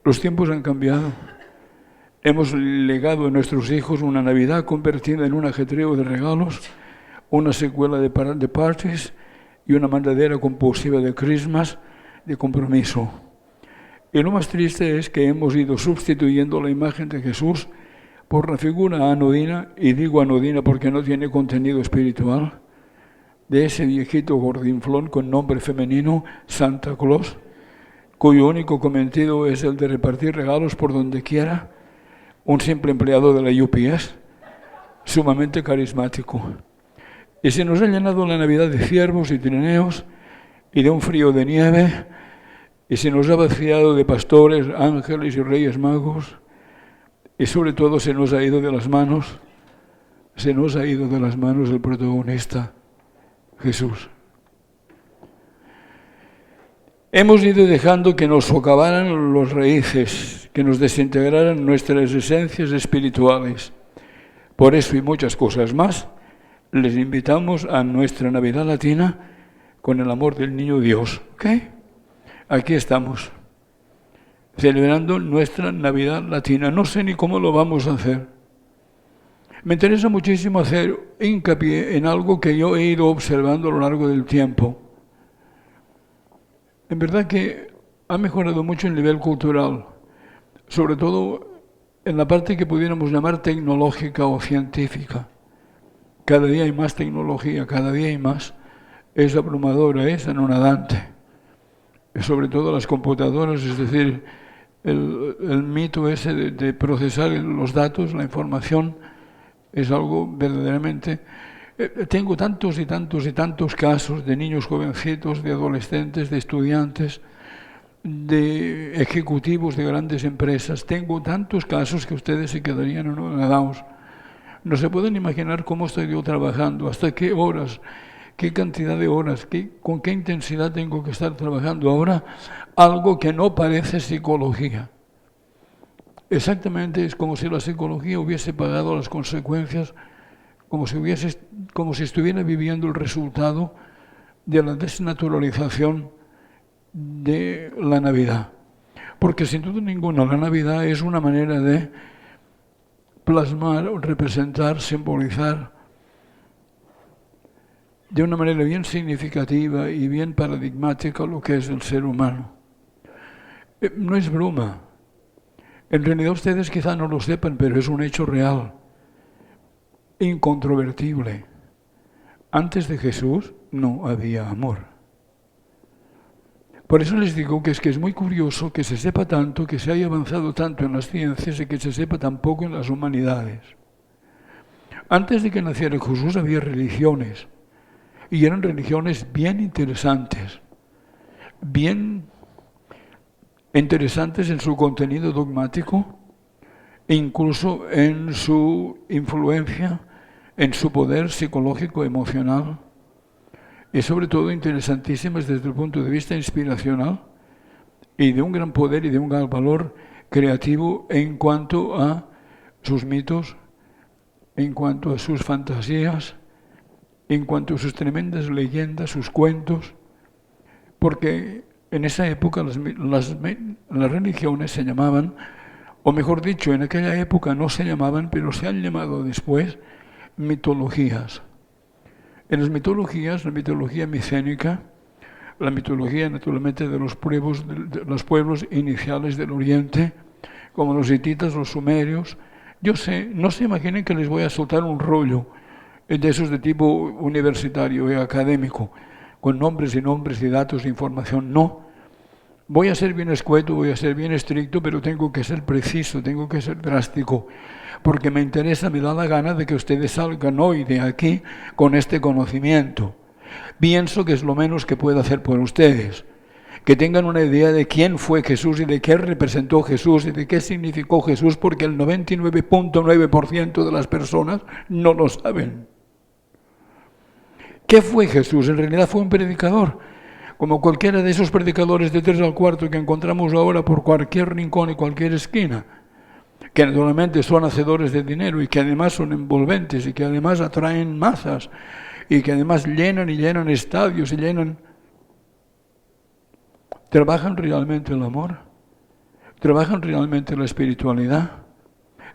Los tiempos han cambiado. Hemos legado a nuestros hijos una Navidad convertida en un ajetreo de regalos, una secuela de parties y una mandadera compulsiva de Christmas, de compromiso. Y lo más triste es que hemos ido sustituyendo la imagen de Jesús por la figura anodina, y digo anodina porque no tiene contenido espiritual, de ese viejito gordinflón con nombre femenino, Santa Claus, cuyo único cometido es el de repartir regalos por donde quiera, un simple empleado de la UPS, sumamente carismático. Y se nos ha llenado la Navidad de ciervos y trineos y de un frío de nieve, y se nos ha vaciado de pastores, ángeles y reyes magos, y sobre todo se nos ha ido de las manos el protagonista, Jesús. Hemos ido dejando que nos socavaran las raíces, que nos desintegraran nuestras esencias espirituales. Por eso y muchas cosas más, les invitamos a nuestra Navidad Latina con el amor del Niño Dios. ¿Ok? Aquí estamos, celebrando nuestra Navidad Latina. No sé ni cómo lo vamos a hacer. Me interesa muchísimo hacer hincapié en algo que yo he ido observando a lo largo del tiempo. En verdad que ha mejorado mucho el nivel cultural, sobre todo en la parte que pudiéramos llamar tecnológica o científica. Cada día hay más tecnología, cada día hay más. Es abrumadora, es anonadante. Sobre todo las computadoras, es decir, el mito ese de procesar los datos, la información, es algo verdaderamente... Tengo tantos y tantos y tantos casos de niños jovencitos, de adolescentes, de estudiantes, de ejecutivos de grandes empresas. Tengo tantos casos que ustedes se quedarían anonadados. No se pueden imaginar cómo estoy yo trabajando, hasta qué horas, qué cantidad de horas, con qué intensidad tengo que estar trabajando ahora, algo que no parece psicología. Exactamente es como si la psicología hubiese pagado las consecuencias, como si estuviera viviendo el resultado de la desnaturalización de la Navidad. Porque sin duda ninguna la Navidad es una manera de plasmar, representar, simbolizar de una manera bien significativa y bien paradigmática lo que es el ser humano. No es broma. En realidad ustedes quizá no lo sepan, pero es un hecho real, incontrovertible. Antes de Jesús no había amor. Por eso les digo que es muy curioso que se sepa tanto, que se haya avanzado tanto en las ciencias y que se sepa tan poco en las humanidades. Antes de que naciera Jesús había religiones, y eran religiones bien interesantes en su contenido dogmático, e incluso en su influencia, en su poder psicológico, emocional, y sobre todo interesantísimas desde el punto de vista inspiracional y de un gran poder y de un gran valor creativo en cuanto a sus mitos, en cuanto a sus fantasías, en cuanto a sus tremendas leyendas, sus cuentos, porque en esa época las religiones se llamaban, o mejor dicho, en aquella época no se llamaban, pero se han llamado después mitologías. En las mitologías, la mitología micénica, la mitología naturalmente de los pueblos iniciales del Oriente, como los hititas, los sumerios, no se imaginen que les voy a soltar un rollo de esos de tipo universitario y académico, con nombres y datos de información. No. Voy a ser bien escueto, voy a ser bien estricto, pero tengo que ser preciso, tengo que ser drástico, porque me interesa, me da la gana de que ustedes salgan hoy de aquí con este conocimiento. Pienso que es lo menos que puedo hacer por ustedes, que tengan una idea de quién fue Jesús y de qué representó Jesús y de qué significó Jesús, porque el 99.9% de las personas no lo saben. ¿Qué fue Jesús? En realidad fue un predicador, como cualquiera de esos predicadores de 3 al 4 que encontramos ahora por cualquier rincón y cualquier esquina, que naturalmente son hacedores de dinero y que además son envolventes y que además atraen masas y que además llenan estadios y trabajan realmente el amor. ¿Trabajan realmente la espiritualidad?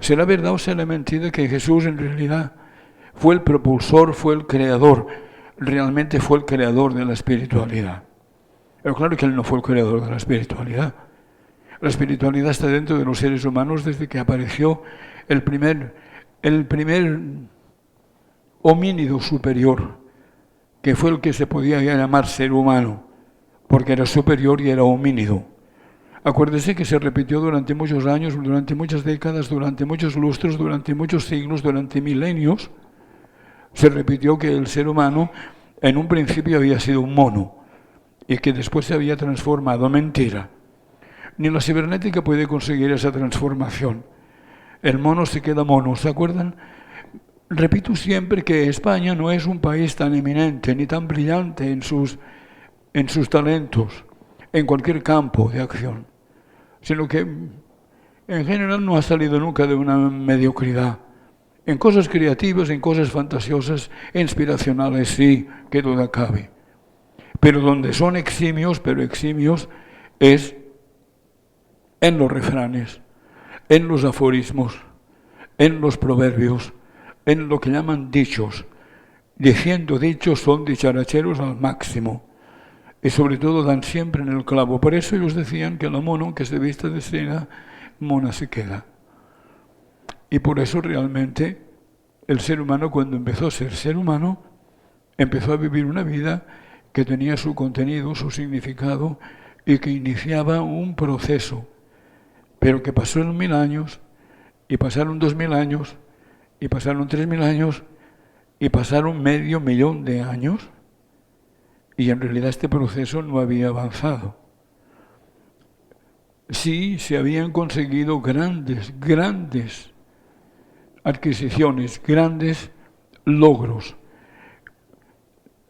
¿Será verdad o será mentira que Jesús en realidad fue el propulsor, fue el creador? Realmente fue el creador de la espiritualidad. Pero claro que Él no fue el creador de la espiritualidad. La espiritualidad está dentro de los seres humanos desde que apareció el primer homínido superior, que fue el que se podía llamar ser humano, porque era superior y era homínido. Acuérdese que se repitió durante muchos años, durante muchas décadas, durante muchos lustros, durante muchos siglos, durante milenios. Se repitió que el ser humano en un principio había sido un mono y que después se había transformado. Mentira. Ni la cibernética puede conseguir esa transformación. El mono se queda mono, ¿se acuerdan? Repito siempre que España no es un país tan eminente ni tan brillante en sus talentos, en cualquier campo de acción, sino que en general no ha salido nunca de una mediocridad. En cosas creativas, en cosas fantasiosas, inspiracionales, sí, que duda cabe. Pero donde son eximios, es en los refranes, en los aforismos, en los proverbios, en lo que llaman dichos. Diciendo dichos son dicharacheros al máximo. Y sobre todo dan siempre en el clavo. Por eso ellos decían que la mono que se viste de seda, mona se queda. Y por eso realmente el ser humano, cuando empezó a ser ser humano, empezó a vivir una vida que tenía su contenido, su significado, y que iniciaba un proceso. Pero que pasaron 1000 años, y pasaron 2000 años, y pasaron 3000 años, y pasaron 500.000 de años, y en realidad este proceso no había avanzado. Sí, se habían conseguido grandes adquisiciones, grandes logros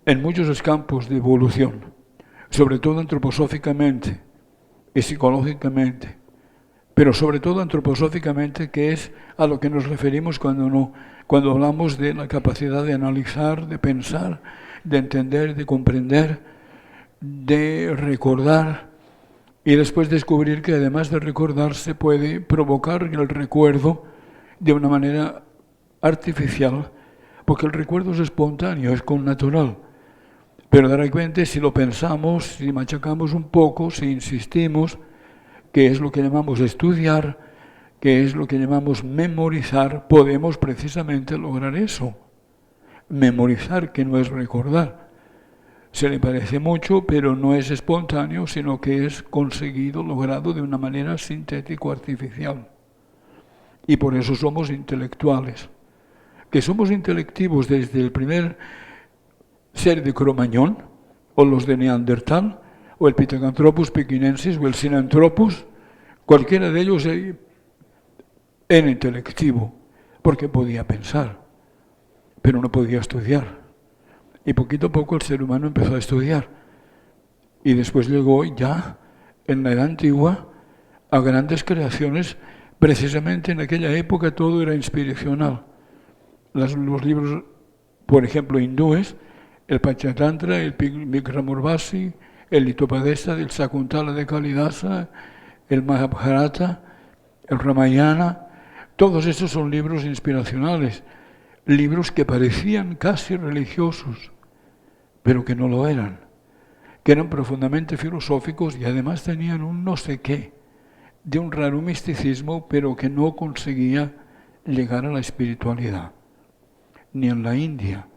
en muchos campos de evolución, sobre todo antroposóficamente y psicológicamente, pero sobre todo antroposóficamente, que es a lo que nos referimos cuando hablamos de la capacidad de analizar, de pensar, de entender, de comprender, de recordar, y después descubrir que además de recordar se puede provocar el recuerdo de una manera artificial, porque el recuerdo es espontáneo, es connatural. Pero de repente, si lo pensamos, si machacamos un poco, si insistimos, que es lo que llamamos estudiar, que es lo que llamamos memorizar, podemos precisamente lograr eso. Memorizar, que no es recordar. Se le parece mucho, pero no es espontáneo, sino que es conseguido, logrado de una manera sintético-artificial. Y por eso somos intelectuales. Que somos intelectivos desde el primer ser de Cro-Magnon, o los de Neandertal, o el Pithecanthropus pekinensis, o el Sinanthropus, cualquiera de ellos era intelectivo, porque podía pensar, pero no podía estudiar. Y poquito a poco el ser humano empezó a estudiar. Y después llegó ya, en la Edad Antigua, a grandes creaciones. Precisamente en aquella época todo era inspiracional. Los libros, por ejemplo, hindúes, el Panchatantra, el Vikramurvasi, el Hitopadesa, el Sakuntala de Kalidasa, el Mahabharata, el Ramayana, todos esos son libros inspiracionales. Libros que parecían casi religiosos, pero que no lo eran, que eran profundamente filosóficos y además tenían un no sé qué, de un raro misticismo, pero que no conseguía llegar a la espiritualidad. Ni en la India,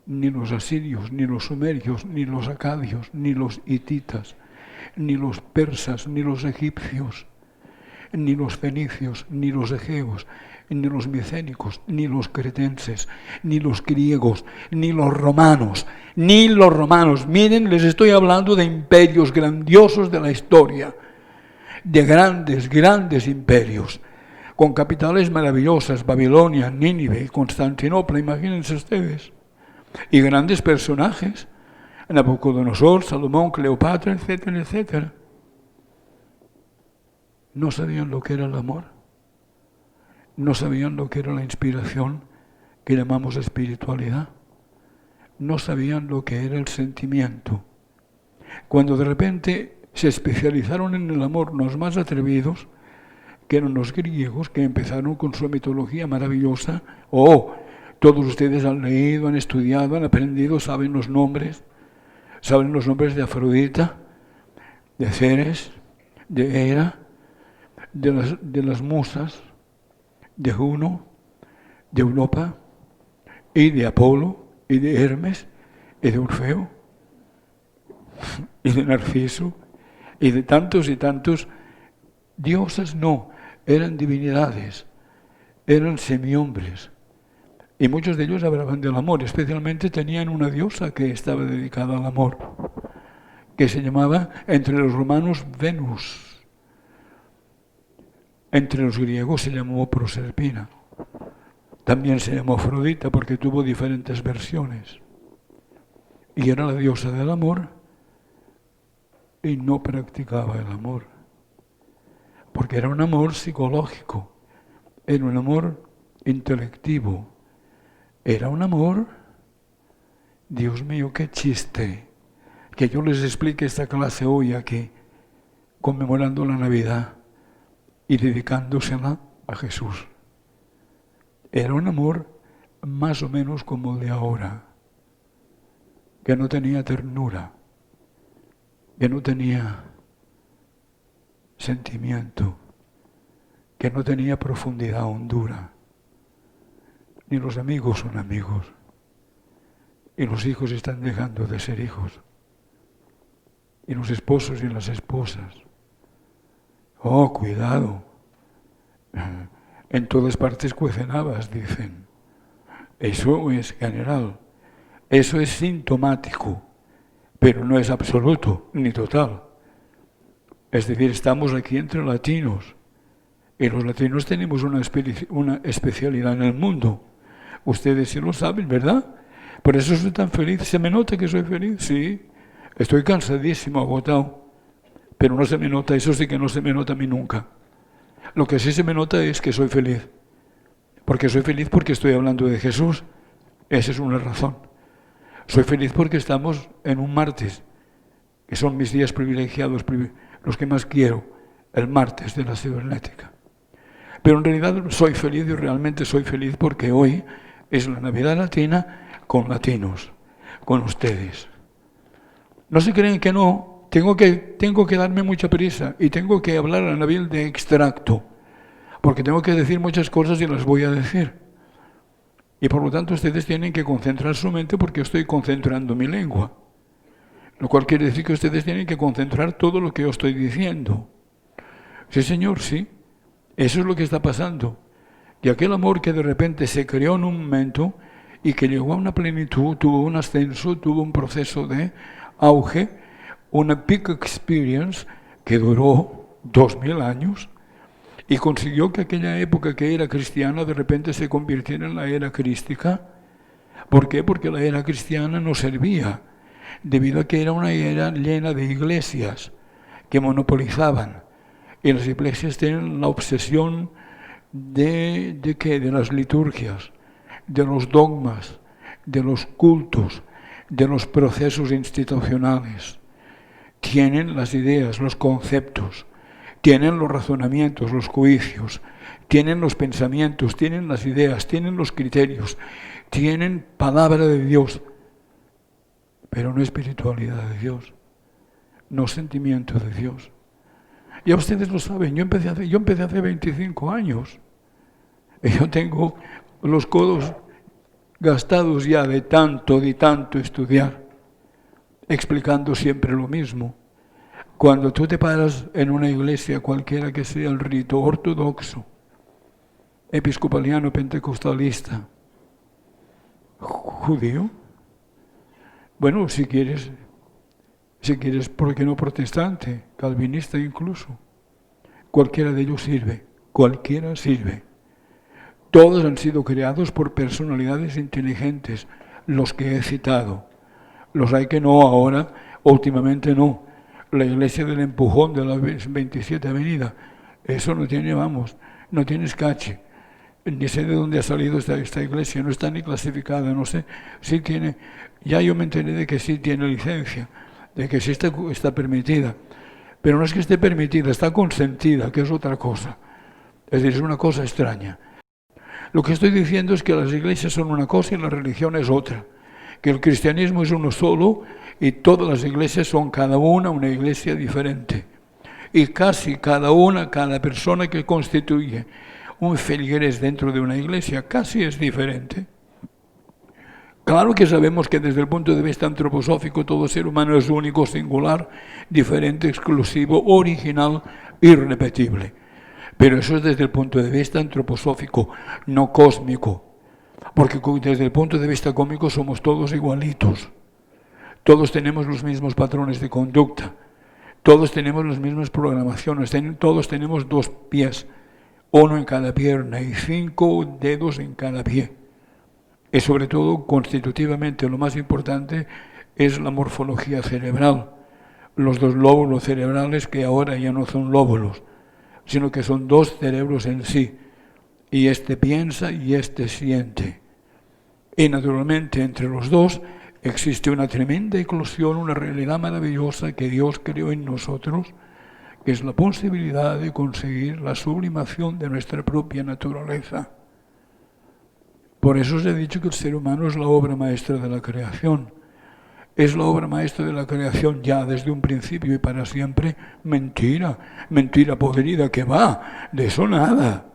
ni los asirios, ni los sumerios, ni los acadios, ni los hititas, ni los persas, ni los egipcios, ni los fenicios, ni los egeos, ni los micénicos, ni los cretenses, ni los griegos, ni los romanos, Miren, les estoy hablando de imperios grandiosos de la historia, de grandes imperios, con capitales maravillosas, Babilonia, Nínive, Constantinopla, imagínense ustedes, y grandes personajes, Nabucodonosor, Salomón, Cleopatra, etcétera, etcétera. No sabían lo que era el amor. No sabían lo que era la inspiración que llamamos espiritualidad. No sabían lo que era el sentimiento. Cuando de repente se especializaron en el amor los más atrevidos, que eran los griegos, que empezaron con su mitología maravillosa. Todos ustedes han leído, han estudiado, han aprendido, saben los nombres de Afrodita, de Ceres, de Hera, de las musas, de Juno, de Europa, y de Apolo, y de Hermes, y de Orfeo, y de Narciso, y de tantos y tantos. Diosas no, eran divinidades, eran semihombres. Y muchos de ellos hablaban del amor, especialmente tenían una diosa que estaba dedicada al amor, que se llamaba, entre los romanos, Venus. Entre los griegos se llamó Proserpina. También se llamó Afrodita porque tuvo diferentes versiones. Y era la diosa del amor y no practicaba el amor. Porque era un amor psicológico, era un amor intelectivo, era un amor, Dios mío, qué chiste, que yo les explique esta clase hoy aquí, conmemorando la Navidad y dedicándosela a Jesús. Era un amor más o menos como el de ahora, que no tenía ternura, que no tenía sentimiento, que no tenía profundidad, hondura. Ni los amigos son amigos, y los hijos están dejando de ser hijos, y los esposos y las esposas. Cuidado, en todas partes cuecen habas, dicen. Eso es general, eso es sintomático, pero no es absoluto ni total. Es decir, estamos aquí entre latinos, y los latinos tenemos una especialidad en el mundo. Ustedes sí lo saben, ¿verdad? Por eso soy tan feliz. ¿Se me nota que soy feliz? Sí. Estoy cansadísimo, agotado. Pero no se me nota, eso sí que no se me nota a mí nunca. Lo que sí se me nota es que soy feliz. Porque soy feliz porque estoy hablando de Jesús. Esa es una razón. Soy feliz porque estamos en un martes, que son mis días privilegiados, los que más quiero, el martes de la cibernética. Pero en realidad soy feliz y realmente soy feliz porque hoy es la Navidad latina con latinos, con ustedes. No se creen que no, tengo que darme mucha prisa y tengo que hablar a Nabil de extracto, porque tengo que decir muchas cosas y las voy a decir. Y por lo tanto ustedes tienen que concentrar su mente porque estoy concentrando mi lengua. Lo cual quiere decir que ustedes tienen que concentrar todo lo que yo estoy diciendo. Sí, señor, sí. Eso es lo que está pasando. Y aquel amor que de repente se creó en un momento y que llegó a una plenitud, tuvo un ascenso, tuvo un proceso de auge, una peak experience que duró 2000 años y consiguió que aquella época que era cristiana de repente se convirtiera en la era crística. ¿Por qué? Porque la era cristiana no servía, debido a que era una era llena de iglesias que monopolizaban. Y las iglesias tienen la obsesión de las liturgias, de los dogmas, de los cultos, de los procesos institucionales. Tienen las ideas, los conceptos, tienen los razonamientos, los juicios, tienen los pensamientos, tienen las ideas, tienen los criterios, tienen palabra de Dios, pero no espiritualidad de Dios, no sentimiento de Dios. Ya ustedes lo saben, yo empecé hace 25 años. Y yo tengo los codos gastados ya de tanto estudiar, explicando siempre lo mismo. Cuando tú te paras en una iglesia, cualquiera que sea el rito ortodoxo, episcopaliano, pentecostalista, judío, bueno, si quieres, ¿por qué no protestante, calvinista incluso? Cualquiera de ellos sirve, cualquiera sirve. Todos han sido creados por personalidades inteligentes, los que he citado. Los hay que no ahora, últimamente no. La iglesia del empujón de la 27 Avenida, eso no tiene, no tiene escache. Ni sé de dónde ha salido esta iglesia, no está ni clasificada, no sé. Sí tiene, ya yo me enteré de que sí tiene licencia, de que sí está permitida. Pero no es que esté permitida, está consentida, que es otra cosa. Es decir, es una cosa extraña. Lo que estoy diciendo es que las iglesias son una cosa y la religión es otra. Que el cristianismo es uno solo y todas las iglesias son cada una iglesia diferente. Y casi cada persona que constituye un feligres dentro de una iglesia, casi es diferente. Claro que sabemos que desde el punto de vista antroposófico todo ser humano es único, singular, diferente, exclusivo, original, irrepetible. Pero eso es desde el punto de vista antroposófico, no cósmico. Porque desde el punto de vista cósmico somos todos igualitos. Todos tenemos los mismos patrones de conducta. Todos tenemos las mismas programaciones. Todos tenemos 2 pies, 1 en cada pierna y 5 dedos en cada pie. Y sobre todo, constitutivamente, lo más importante es la morfología cerebral. Los 2 lóbulos cerebrales que ahora ya no son lóbulos, sino que son 2 cerebros en sí. Y este piensa y este siente. Y naturalmente entre los 2 existe una tremenda eclosión, una realidad maravillosa que Dios creó en nosotros, que es la posibilidad de conseguir la sublimación de nuestra propia naturaleza. Por eso os he dicho que el ser humano es la obra maestra de la creación. Es la obra maestra de la creación ya desde un principio y para siempre. Mentira, mentira podrida, que va, de eso nada.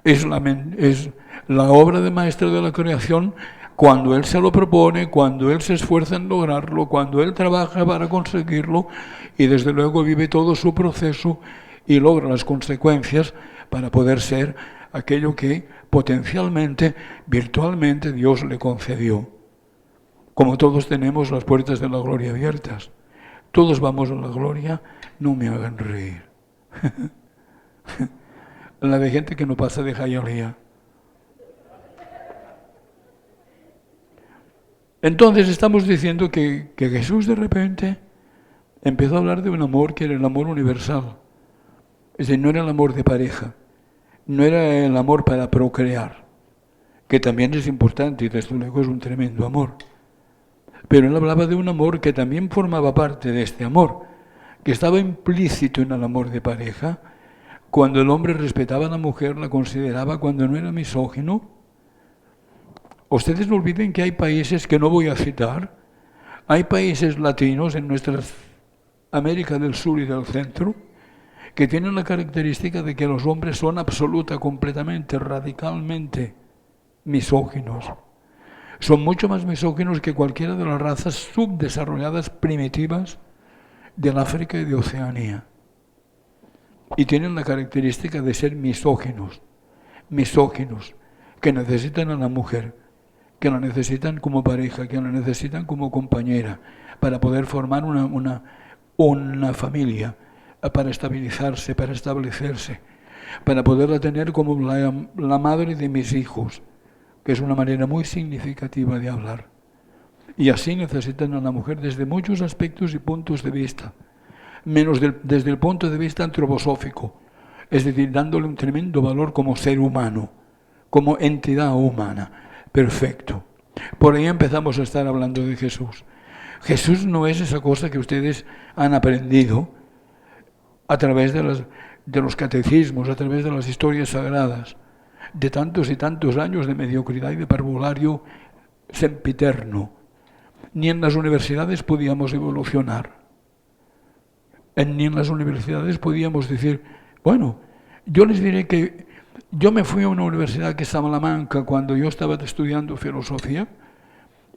Es la obra maestra de la creación cuando Él se lo propone, cuando Él se esfuerza en lograrlo, cuando Él trabaja para conseguirlo y desde luego vive todo su proceso y logra las consecuencias para poder ser aquello que potencialmente, virtualmente Dios le concedió. Como todos tenemos las puertas de la gloria abiertas, todos vamos a la gloria, no me hagan reír. La de gente que no pasa de jayalía. Entonces estamos diciendo que Jesús de repente empezó a hablar de un amor que era el amor universal. Es decir, no era el amor de pareja, no era el amor para procrear, que también es importante y desde luego es un tremendo amor. Pero él hablaba de un amor que también formaba parte de este amor, que estaba implícito en el amor de pareja, cuando el hombre respetaba a la mujer, la consideraba, cuando no era misógino. Ustedes no olviden que hay países que no voy a citar, hay países latinos en nuestra América del Sur y del Centro, que tienen la característica de que los hombres son absoluta, completamente, radicalmente misóginos. Son mucho más misóginos que cualquiera de las razas subdesarrolladas primitivas del África y de Oceanía. Y tienen la característica de ser misóginos, que necesitan a la mujer, que la necesitan como pareja, que la necesitan como compañera, para poder formar una familia, para estabilizarse, para establecerse, para poderla tener como la madre de mis hijos, que es una manera muy significativa de hablar. Y así necesitan a la mujer desde muchos aspectos y puntos de vista, menos desde el punto de vista antroposófico, es decir, dándole un tremendo valor como ser humano, como entidad humana. Perfecto. Por ahí empezamos a estar hablando de Jesús. Jesús no es esa cosa que ustedes han aprendido a través de los catecismos, a través de las historias sagradas, de tantos y tantos años de mediocridad y de parvulario sempiterno. Ni en las universidades podíamos evolucionar. Ni en las universidades podíamos decir, bueno, yo les diré que yo me fui a una universidad que es Salamanca cuando yo estaba estudiando filosofía,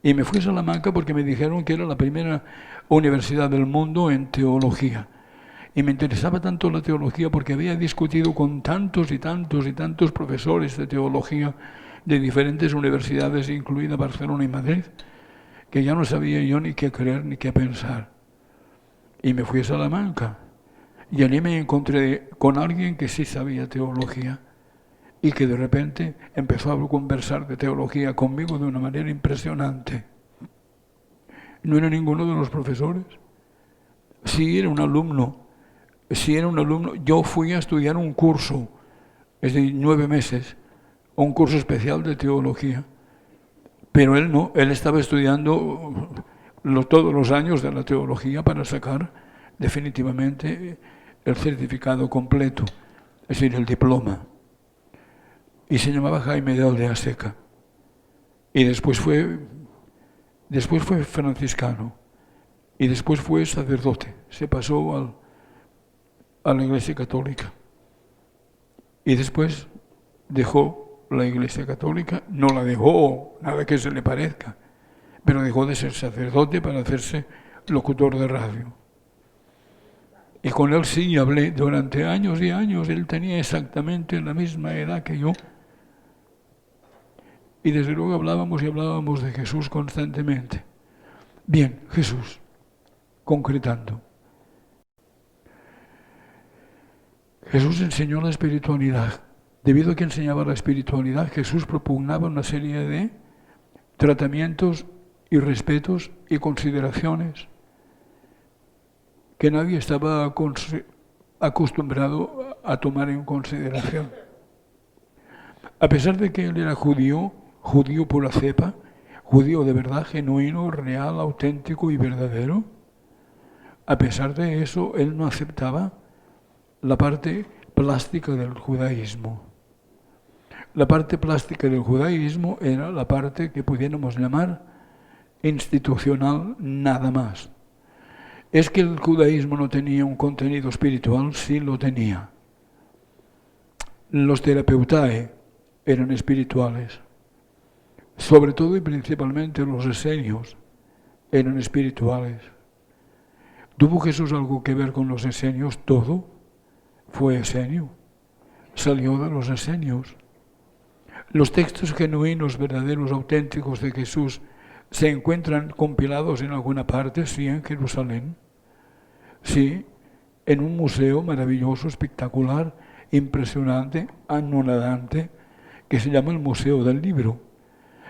y me fui a Salamanca porque me dijeron que era la primera universidad del mundo en teología. Y me interesaba tanto la teología porque había discutido con tantos y tantos y tantos profesores de teología de diferentes universidades, incluida Barcelona y Madrid, que ya no sabía yo ni qué creer ni qué pensar. Y me fui a Salamanca. Y allí me encontré con alguien que sí sabía teología y que de repente empezó a conversar de teología conmigo de una manera impresionante. No era ninguno de los profesores. Sí era un alumno. Yo fui a estudiar un curso, es de 9 meses, un curso especial de teología. Pero él no, él estaba estudiando todos los años de la teología para sacar definitivamente el certificado completo, es decir, el diploma. Y se llamaba Jaime de Aldea Seca. Y después fue franciscano. Y después fue sacerdote. Se pasó a la Iglesia Católica. Y después dejó la Iglesia Católica, no la dejó, nada que se le parezca, pero dejó de ser sacerdote para hacerse locutor de radio. Y con él sí hablé durante años y años. Él tenía exactamente la misma edad que yo. Y desde luego hablábamos y hablábamos de Jesús constantemente. Bien, Jesús, concretando. Jesús enseñó la espiritualidad. Debido a que enseñaba la espiritualidad, Jesús propugnaba una serie de tratamientos y respetos y consideraciones que nadie estaba acostumbrado a tomar en consideración. A pesar de que él era judío pura cepa, judío de verdad, genuino, real, auténtico y verdadero, a pesar de eso, él no aceptaba la parte plástica del judaísmo. La parte plástica del judaísmo era la parte que pudiéramos llamar institucional nada más. ¿Es que el judaísmo no tenía un contenido espiritual? Sí lo tenía. Los terapeutae eran espirituales. Sobre todo y principalmente los esenios eran espirituales. ¿Tuvo Jesús algo que ver con los esenios? Todo fue esenio. Salió de los esenios. Los textos genuinos, verdaderos, auténticos de Jesús se encuentran compilados en alguna parte, sí, en Jerusalén, sí, en un museo maravilloso, espectacular, impresionante, anonadante, que se llama el Museo del Libro,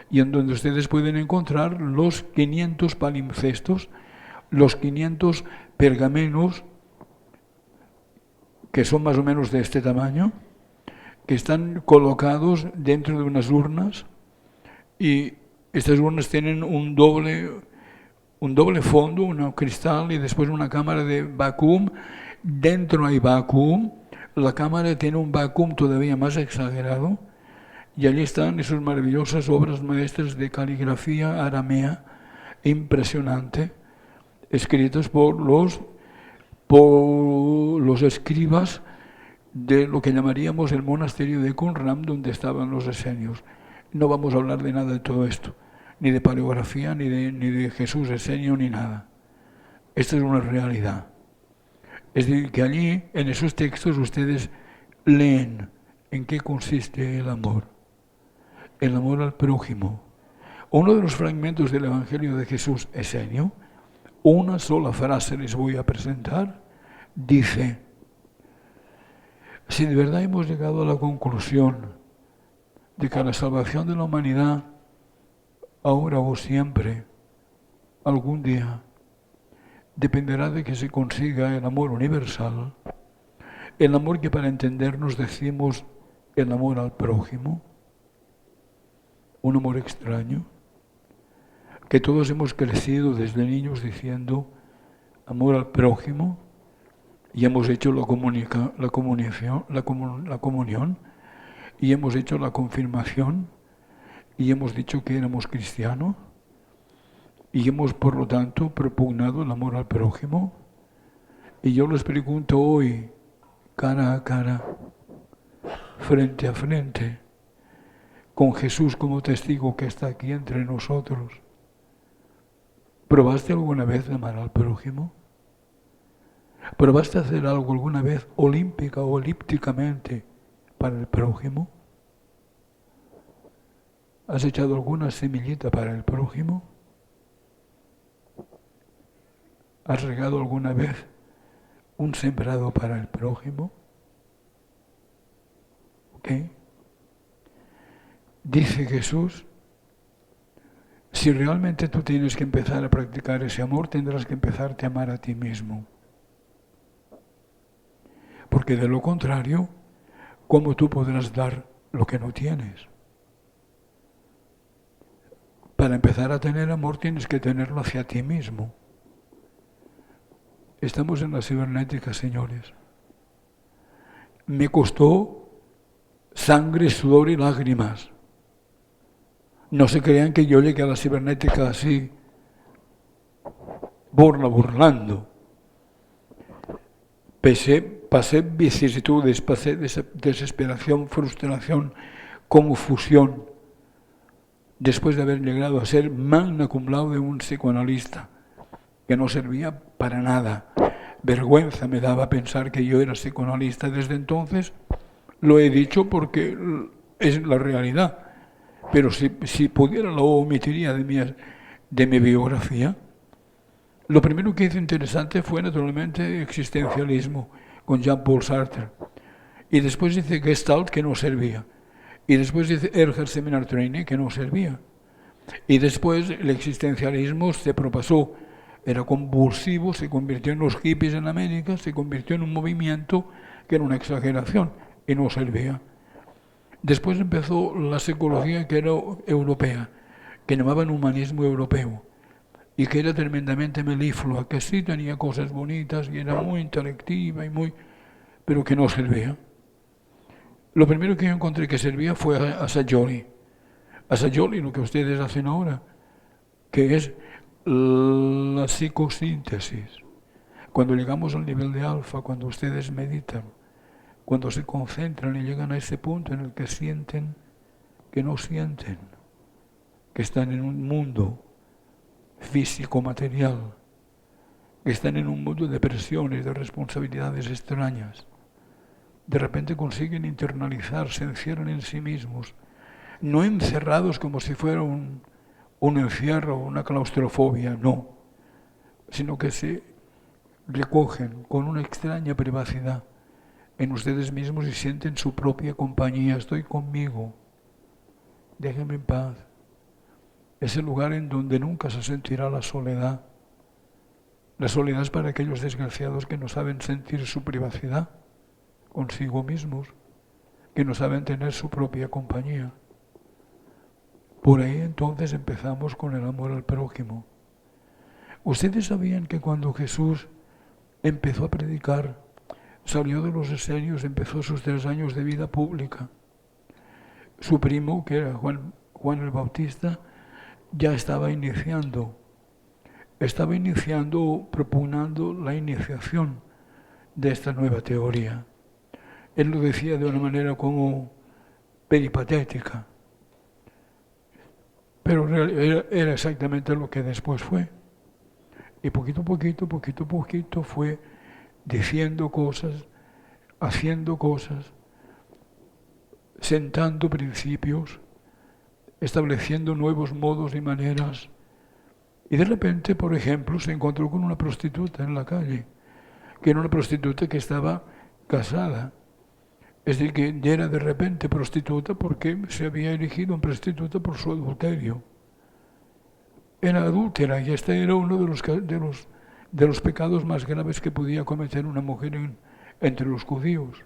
y en donde ustedes pueden encontrar los 500 palimpsestos, los 500 pergamenos, que son más o menos de este tamaño, que están colocados dentro de unas urnas, y estas urnas tienen un doble fondo, un cristal y después una cámara de vacuum. Dentro hay vacuum, la cámara tiene un vacuum todavía más exagerado, y allí están esas maravillosas obras maestras de caligrafía aramea impresionante, escritas por los escribas de lo que llamaríamos el monasterio de Qumran, donde estaban los esenios. No vamos a hablar de nada de todo esto, ni de paleografía, ni de Jesús esenio, ni nada. Esta es una realidad. Es decir, que allí, en esos textos, ustedes leen en qué consiste el amor al prójimo. Uno de los fragmentos del Evangelio de Jesús esenio, una sola frase les voy a presentar, dice: si de verdad hemos llegado a la conclusión de que la salvación de la humanidad, ahora o siempre, algún día, dependerá de que se consiga el amor universal, el amor que para entendernos decimos el amor al prójimo, un amor extraño, que todos hemos crecido desde niños diciendo amor al prójimo, y hemos hecho la comunión, y hemos hecho la confirmación, y hemos dicho que éramos cristianos, y hemos por lo tanto propugnado el amor al prójimo. Y yo les pregunto hoy, cara a cara, frente a frente, con Jesús como testigo que está aquí entre nosotros, ¿probaste alguna vez amar al prójimo? ¿Probaste hacer algo alguna vez olímpica o elípticamente para el prójimo? ¿Has echado alguna semillita para el prójimo? ¿Has regado alguna vez un sembrado para el prójimo? ¿Ok? Dice Jesús, si realmente tú tienes que empezar a practicar ese amor, tendrás que empezarte a amar a ti mismo. Porque de lo contrario, ¿cómo tú podrás dar lo que no tienes? Para empezar a tener amor tienes que tenerlo hacia ti mismo. Estamos en la cibernética, señores. Me costó sangre, sudor y lágrimas. No se crean que yo llegué a la cibernética así, burlando. Pasé vicisitudes, pasé desesperación, frustración, confusión, después de haber llegado a ser magna cum laude de un psicoanalista, que no servía para nada. Vergüenza me daba pensar que yo era psicoanalista. Desde entonces lo he dicho porque es la realidad. Pero si pudiera lo omitiría de mi biografía. Lo primero que hice interesante fue naturalmente existencialismo con Jean-Paul Sartre. Y después hice Gestalt, que no servía. Y después hice Erhard Seminar Training, que no servía. Y después el existencialismo se propasó. Era convulsivo, se convirtió en los hippies en América, se convirtió en un movimiento que era una exageración y no servía. Después empezó la psicología que era europea, que llamaban humanismo europeo, y que era tremendamente melíflua, que sí tenía cosas bonitas y era muy intelectiva pero que no servía. Lo primero que yo encontré que servía fue a Sajoli. A Sajoli, lo que ustedes hacen ahora, que es la psicosíntesis. Cuando llegamos al nivel de alfa, cuando ustedes meditan, cuando se concentran y llegan a ese punto en el que sienten que no sienten, que están en un mundo físico-material, que están en un mundo de presiones, de responsabilidades extrañas, de repente consiguen internalizar, se encierran en sí mismos, no encerrados como si fuera un encierro o una claustrofobia, no, sino que se recogen con una extraña privacidad en ustedes mismos y sienten su propia compañía. Estoy conmigo, déjenme en paz. Es el lugar en donde nunca se sentirá la soledad. La soledad es para aquellos desgraciados que no saben sentir su privacidad consigo mismos, que no saben tener su propia compañía. Por ahí entonces empezamos con el amor al prójimo. Ustedes sabían que cuando Jesús empezó a predicar, salió de los esenios, empezó sus 3 años de vida pública. Su primo, que era Juan el Bautista, ya estaba iniciando, propugnando la iniciación de esta nueva teoría. Él lo decía de una manera como peripatética, pero era exactamente lo que después fue. Y poquito a poquito fue diciendo cosas, haciendo cosas, sentando principios, estableciendo nuevos modos y maneras. Y de repente, por ejemplo, se encontró con una prostituta en la calle, que era una prostituta que estaba casada. Es decir, que ya era de repente prostituta porque se había elegido en prostituta por su adulterio. Era adúltera y este era uno de los pecados más graves que podía cometer una mujer entre los judíos.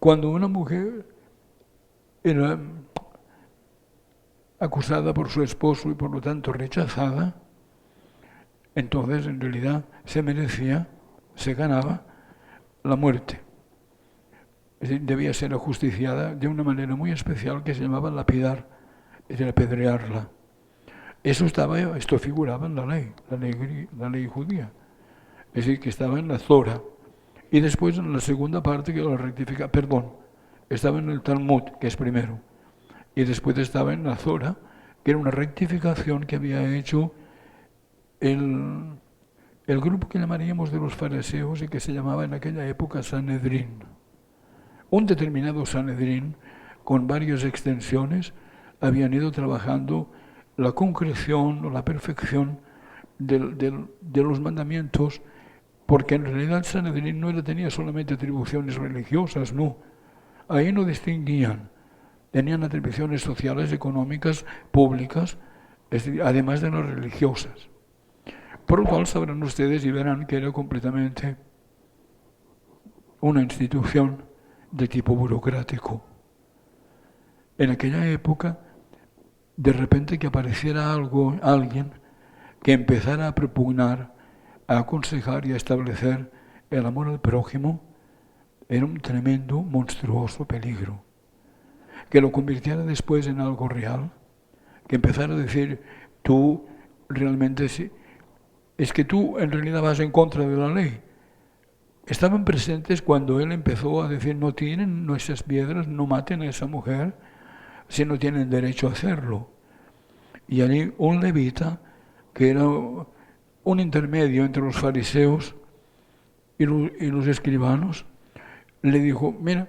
Cuando una mujer era acusada por su esposo y por lo tanto rechazada, entonces en realidad se ganaba la muerte. Es decir, debía ser ajusticiada de una manera muy especial que se llamaba lapidar, es decir, apedrearla. Esto figuraba en la ley judía. Es decir, que estaba en la Zora. Y después en la segunda parte que lo rectifica, estaba en el Talmud, que es primero. Y después estaba en la Zora, que era una rectificación que había hecho el grupo que llamaríamos de los fariseos y que se llamaba en aquella época Sanedrín. Un determinado Sanedrín, con varias extensiones, habían ido trabajando la concreción o la perfección de los mandamientos, porque en realidad Sanedrín no tenía solamente atribuciones religiosas, no. Ahí no distinguían. Tenían atribuciones sociales, económicas, públicas, además de las religiosas. Por lo cual sabrán ustedes y verán que era completamente una institución de tipo burocrático. En aquella época, de repente que apareciera alguien que empezara a propugnar a aconsejar y a establecer el amor al prójimo, era un tremendo, monstruoso peligro. Que lo convirtiera después en algo real, que empezara a decir, tú realmente sí, es que tú en realidad vas en contra de la ley. Estaban presentes cuando él empezó a decir, no tienen nuestras piedras, no maten a esa mujer, si no tienen derecho a hacerlo. Y allí un levita, que era un intermedio entre los fariseos y los escribanos, le dijo, mira,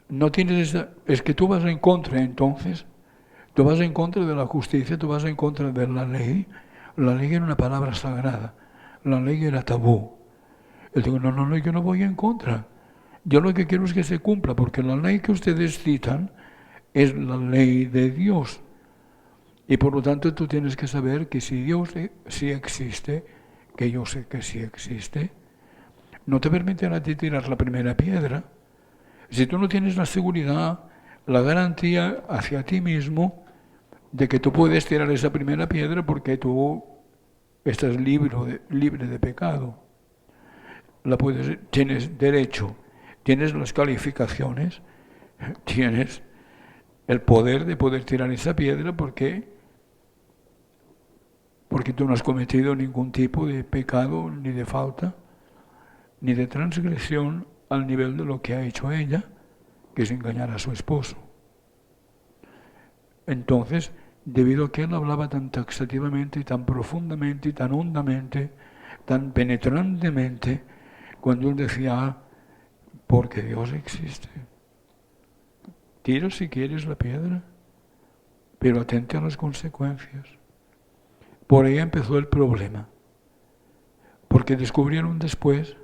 no tienes es que tú vas en contra entonces, tú vas en contra de la justicia, tú vas en contra de la ley. La ley era una palabra sagrada, la ley era tabú. Él dijo, no, yo no voy en contra. Yo lo que quiero es que se cumpla, porque la ley que ustedes citan es la ley de Dios. Y por lo tanto tú tienes que saber que si Dios sí existe, que yo sé que sí existe, no te permitirá a ti tirar la primera piedra. Si tú no tienes la seguridad, la garantía hacia ti mismo de que tú puedes tirar esa primera piedra porque tú estás libre de pecado. Tienes derecho, tienes las calificaciones, tienes el poder de poder tirar esa piedra porque tú no has cometido ningún tipo de pecado, ni de falta, ni de transgresión al nivel de lo que ha hecho ella, que es engañar a su esposo. Entonces, debido a que él hablaba tan taxativamente, y tan profundamente, y tan hondamente, tan penetrantemente, cuando él decía, porque Dios existe, tira si quieres la piedra, pero atente a las consecuencias. Por ahí empezó el problema, porque descubrieron después,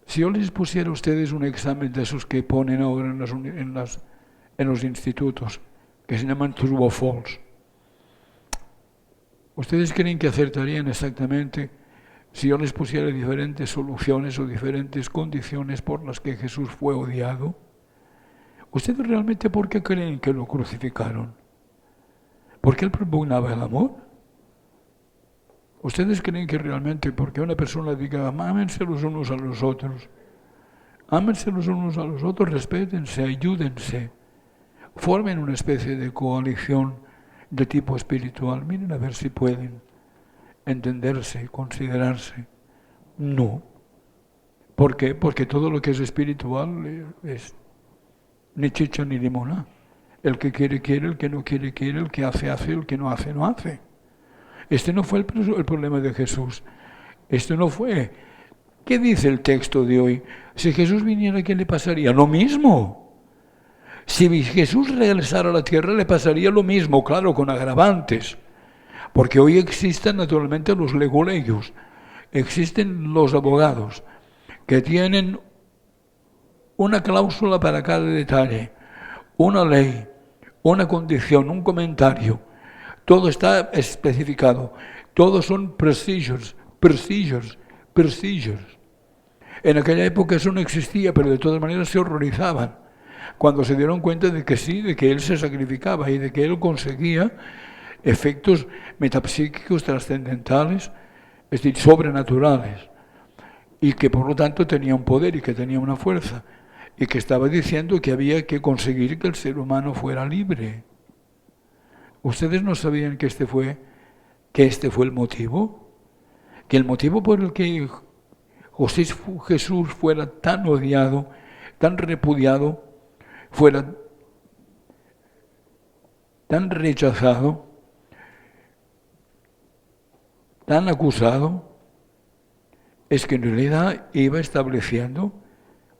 si yo les pusiera a ustedes un examen de esos que ponen ahora en los institutos, que se llaman true o false, ¿ustedes creen que acertarían exactamente si yo les pusiera diferentes soluciones o diferentes condiciones por las que Jesús fue odiado? ¿Ustedes realmente por qué creen que lo crucificaron? ¿Porque él propugnaba el amor? ¿Ustedes creen que realmente porque una persona diga, ámense los unos a los otros, respétense, ayúdense, formen una especie de coalición de tipo espiritual, miren a ver si pueden entenderse, considerarse? No. ¿Por qué? Porque todo lo que es espiritual es ni chicha ni limona. El que quiere, quiere, el que no quiere, quiere, el que hace, hace, el que no hace, no hace. Este no fue el problema de Jesús. Esto no fue. ¿Qué dice el texto de hoy? Si Jesús viniera, ¿qué le pasaría? Lo mismo. Si Jesús regresara a la tierra, le pasaría lo mismo, claro, con agravantes. Porque hoy existen naturalmente los legoleios, existen los abogados, que tienen una cláusula para cada detalle, una ley, una condición, un comentario. Todo está especificado. Todos son procedures. En aquella época eso no existía, pero de todas maneras se horrorizaban cuando se dieron cuenta de que sí, de que él se sacrificaba y de que él conseguía efectos metapsíquicos trascendentales, es decir, sobrenaturales, y que por lo tanto tenía un poder y que tenía una fuerza, y que estaba diciendo que había que conseguir que el ser humano fuera libre. ¿Ustedes no sabían que este fue el motivo? Que el motivo por el que Jesús fuera tan odiado, tan repudiado, fuera tan rechazado, tan acusado, es que en realidad iba estableciendo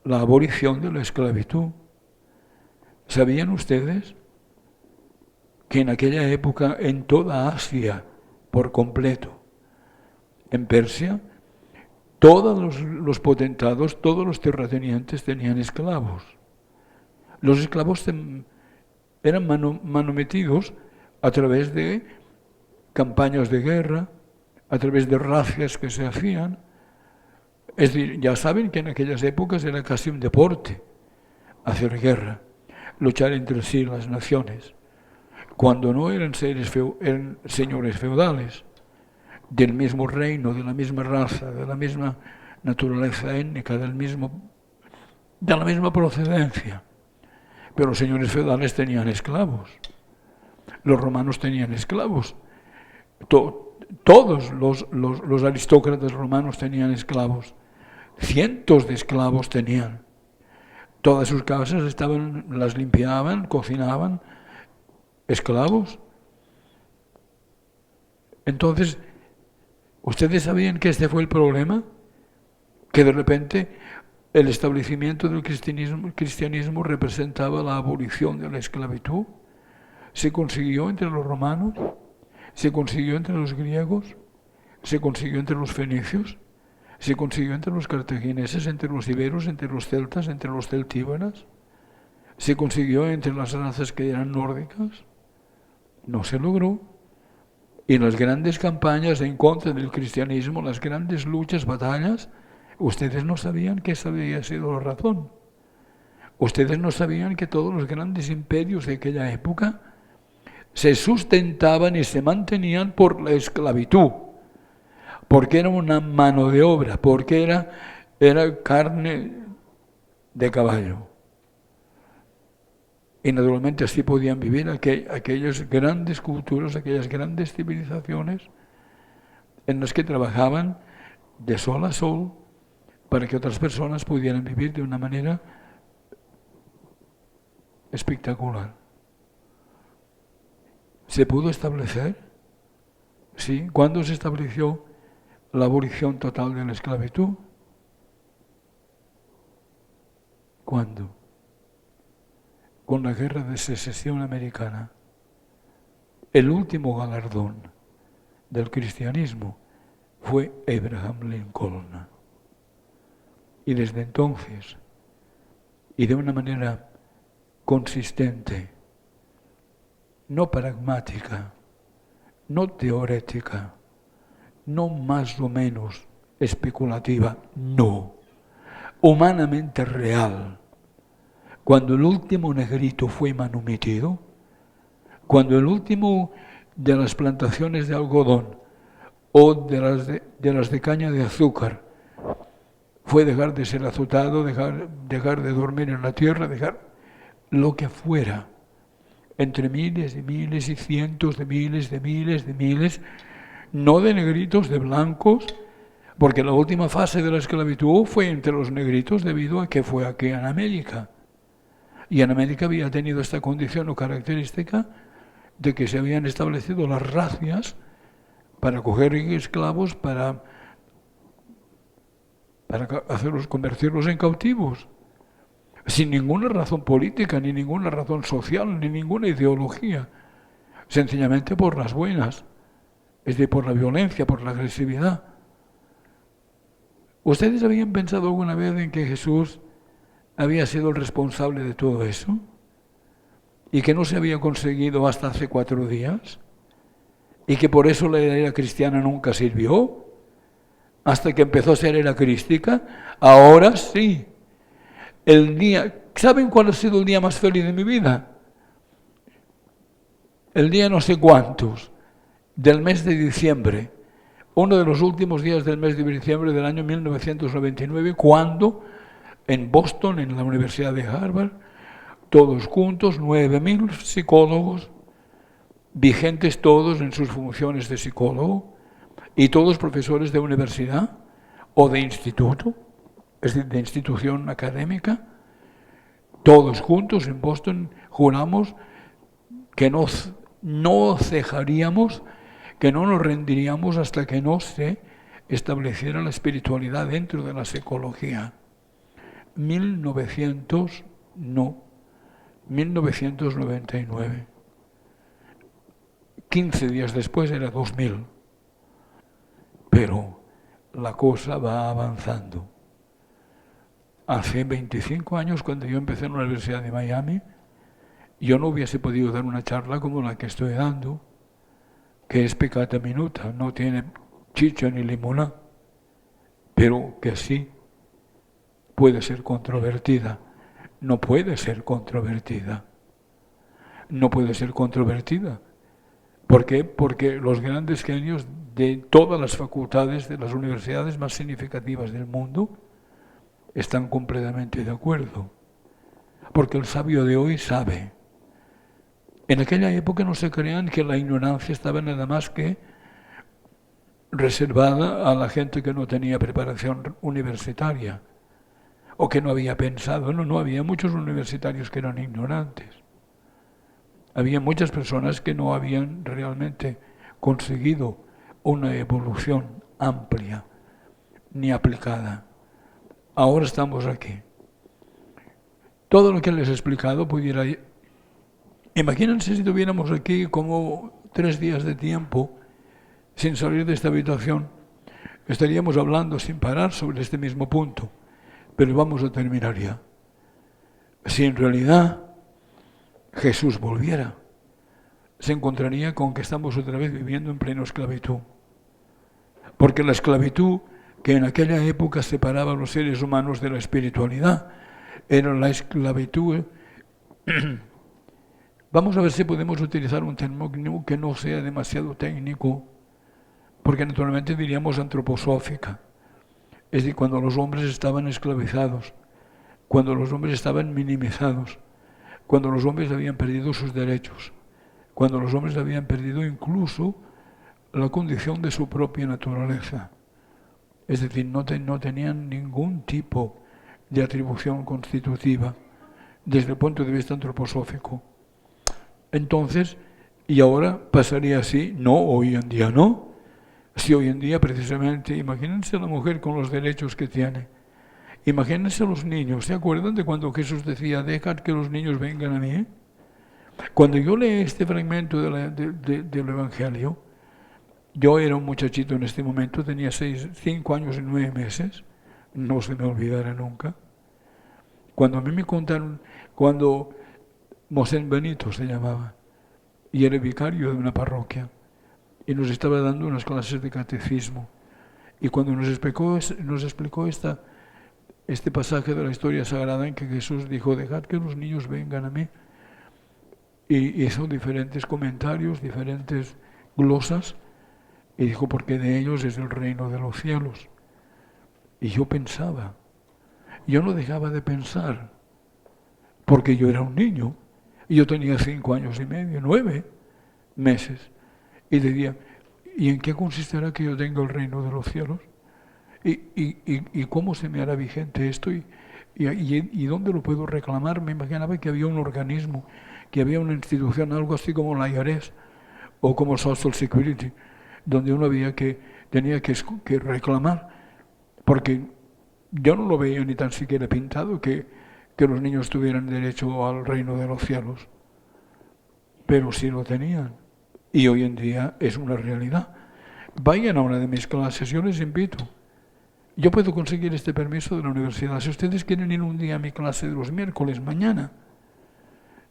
la abolición de la esclavitud. ¿Sabían ustedes que en aquella época en toda Asia, por completo, en Persia, todos los potentados, todos los terratenientes tenían esclavos? Los esclavos eran manometidos a través de campañas de guerra, a través de racias que se hacían. Es decir, ya saben que en aquellas épocas era casi un deporte hacer guerra, luchar entre sí las naciones, cuando no eran señores feudales. del mismo reino, de la misma raza, de la misma naturaleza étnica, de la misma procedencia. Pero los señores feudales tenían esclavos. Los romanos tenían esclavos. Todos los aristócratas romanos tenían esclavos. Cientos de esclavos tenían. Todas sus casas las limpiaban, cocinaban, esclavos. Entonces, ¿ustedes sabían que este fue el problema? Que de repente el establecimiento del cristianismo representaba la abolición de la esclavitud. Se consiguió entre los romanos, se consiguió entre los griegos, se consiguió entre los fenicios, se consiguió entre los cartagineses, entre los iberos, entre los celtas, entre los celtíberas, se consiguió entre las razas que eran nórdicas. No se logró. Y las grandes campañas en contra del cristianismo, las grandes luchas, batallas, ustedes no sabían que esa había sido la razón. Ustedes no sabían que todos los grandes imperios de aquella época se sustentaban y se mantenían por la esclavitud, porque era una mano de obra, porque era carne de caballo. Y naturalmente así podían vivir aquellas grandes culturas, aquellas grandes civilizaciones en las que trabajaban de sol a sol para que otras personas pudieran vivir de una manera espectacular. ¿Se pudo establecer? Sí. ¿Cuándo se estableció la abolición total de la esclavitud? ¿Cuándo? Con la Guerra de Secesión Americana. El último galardón del cristianismo fue Abraham Lincoln. Y desde entonces, y de una manera consistente, no pragmática, no teorética, no más o menos especulativa, no, humanamente real. Cuando el último negrito fue manumitido, cuando el último de las plantaciones de algodón o de las de caña de azúcar fue dejar de ser azotado, dejar de dormir en la tierra, dejar lo que fuera, entre miles y miles y cientos de miles, no de negritos, de blancos, porque la última fase de la esclavitud fue entre los negritos debido a que fue aquí en América. Y en América había tenido esta condición o característica de que se habían establecido las razzias para coger esclavos, para convertirlos en cautivos, sin ninguna razón política, ni ninguna razón social, ni ninguna ideología, sencillamente por las buenas, es decir, por la violencia, por la agresividad. ¿Ustedes habían pensado alguna vez en que Jesús había sido el responsable de todo eso? ¿Y que no se había conseguido hasta hace 4 días? ¿Y que por eso la era cristiana nunca sirvió? Hasta que empezó a ser era crística, ahora sí. ¿Saben cuál ha sido el día más feliz de mi vida? El día no sé cuántos, del mes de diciembre, uno de los últimos días del mes de diciembre del año 1999, cuando en Boston, en la Universidad de Harvard, todos juntos, 9.000 psicólogos, vigentes todos en sus funciones de psicólogo, y todos profesores de universidad o de instituto, es decir, de institución académica, todos juntos en Boston juramos que no cejaríamos, que no nos rendiríamos hasta que no se estableciera la espiritualidad dentro de la psicología. 1999. 15 días después era 2000. Pero la cosa va avanzando. Hace 25 años, cuando yo empecé en la Universidad de Miami, yo no hubiese podido dar una charla como la que estoy dando, que es peccata minuta, no tiene chicha ni limona, pero que sí puede ser controvertida. No puede ser controvertida. No puede ser controvertida. ¿Por qué? Porque los grandes genios de todas las facultades de las universidades más significativas del mundo están completamente de acuerdo. Porque el sabio de hoy sabe. En aquella época no se crean que la ignorancia estaba nada más que reservada a la gente que no tenía preparación universitaria o que no había pensado. No, había muchos universitarios que eran ignorantes. Había muchas personas que no habían realmente conseguido una evolución amplia ni aplicada. Ahora estamos aquí. Todo lo que les he explicado pudiera... Imagínense si tuviéramos aquí como 3 días de tiempo sin salir de esta habitación. Estaríamos hablando sin parar sobre este mismo punto, pero vamos a terminar ya. Si en realidad Jesús volviera, se encontraría con que estamos otra vez viviendo en plena esclavitud. Porque la esclavitud que en aquella época separaba a los seres humanos de la espiritualidad era la esclavitud. Vamos a ver si podemos utilizar un término que no sea demasiado técnico, porque naturalmente diríamos antroposófica. Es decir, cuando los hombres estaban esclavizados, cuando los hombres estaban minimizados, cuando los hombres habían perdido sus derechos, cuando los hombres habían perdido incluso la condición de su propia naturaleza. Es decir, no tenían ningún tipo de atribución constitutiva desde el punto de vista antroposófico. Entonces, y ahora pasaría así, no, hoy en día no. Si hoy en día precisamente, imagínense a la mujer con los derechos que tiene. Imagínense a los niños. ¿Se acuerdan de cuando Jesús decía, dejad que los niños vengan a mí? Cuando yo leí este fragmento del Evangelio, yo era un muchachito en este momento, tenía 5 años y 9 meses, no se me olvidará nunca. Cuando a mí me contaron, cuando Mosén Benito se llamaba, y era vicario de una parroquia, y nos estaba dando unas clases de catecismo, y cuando nos explicó este pasaje de la historia sagrada en que Jesús dijo, dejad que los niños vengan a mí, y hizo diferentes comentarios, diferentes glosas, y dijo, porque de ellos es el reino de los cielos. Y yo pensaba, yo no dejaba de pensar, porque yo era un niño, y yo tenía 5 años y medio, 9 meses, y decía, ¿y en qué consistirá que yo tenga el reino de los cielos? ¿Y cómo se me hará vigente esto? ¿Y dónde lo puedo reclamar? Me imaginaba que había un organismo, que había una institución, algo así como la IRS o como Social Security, donde uno tenía que reclamar, porque yo no lo veía ni tan siquiera pintado que los niños tuvieran derecho al reino de los cielos, pero sí lo tenían, y hoy en día es una realidad. Vayan a una de mis clases, yo les invito. Yo puedo conseguir este permiso de la universidad. Si ustedes quieren ir un día a mi clase de los miércoles, mañana,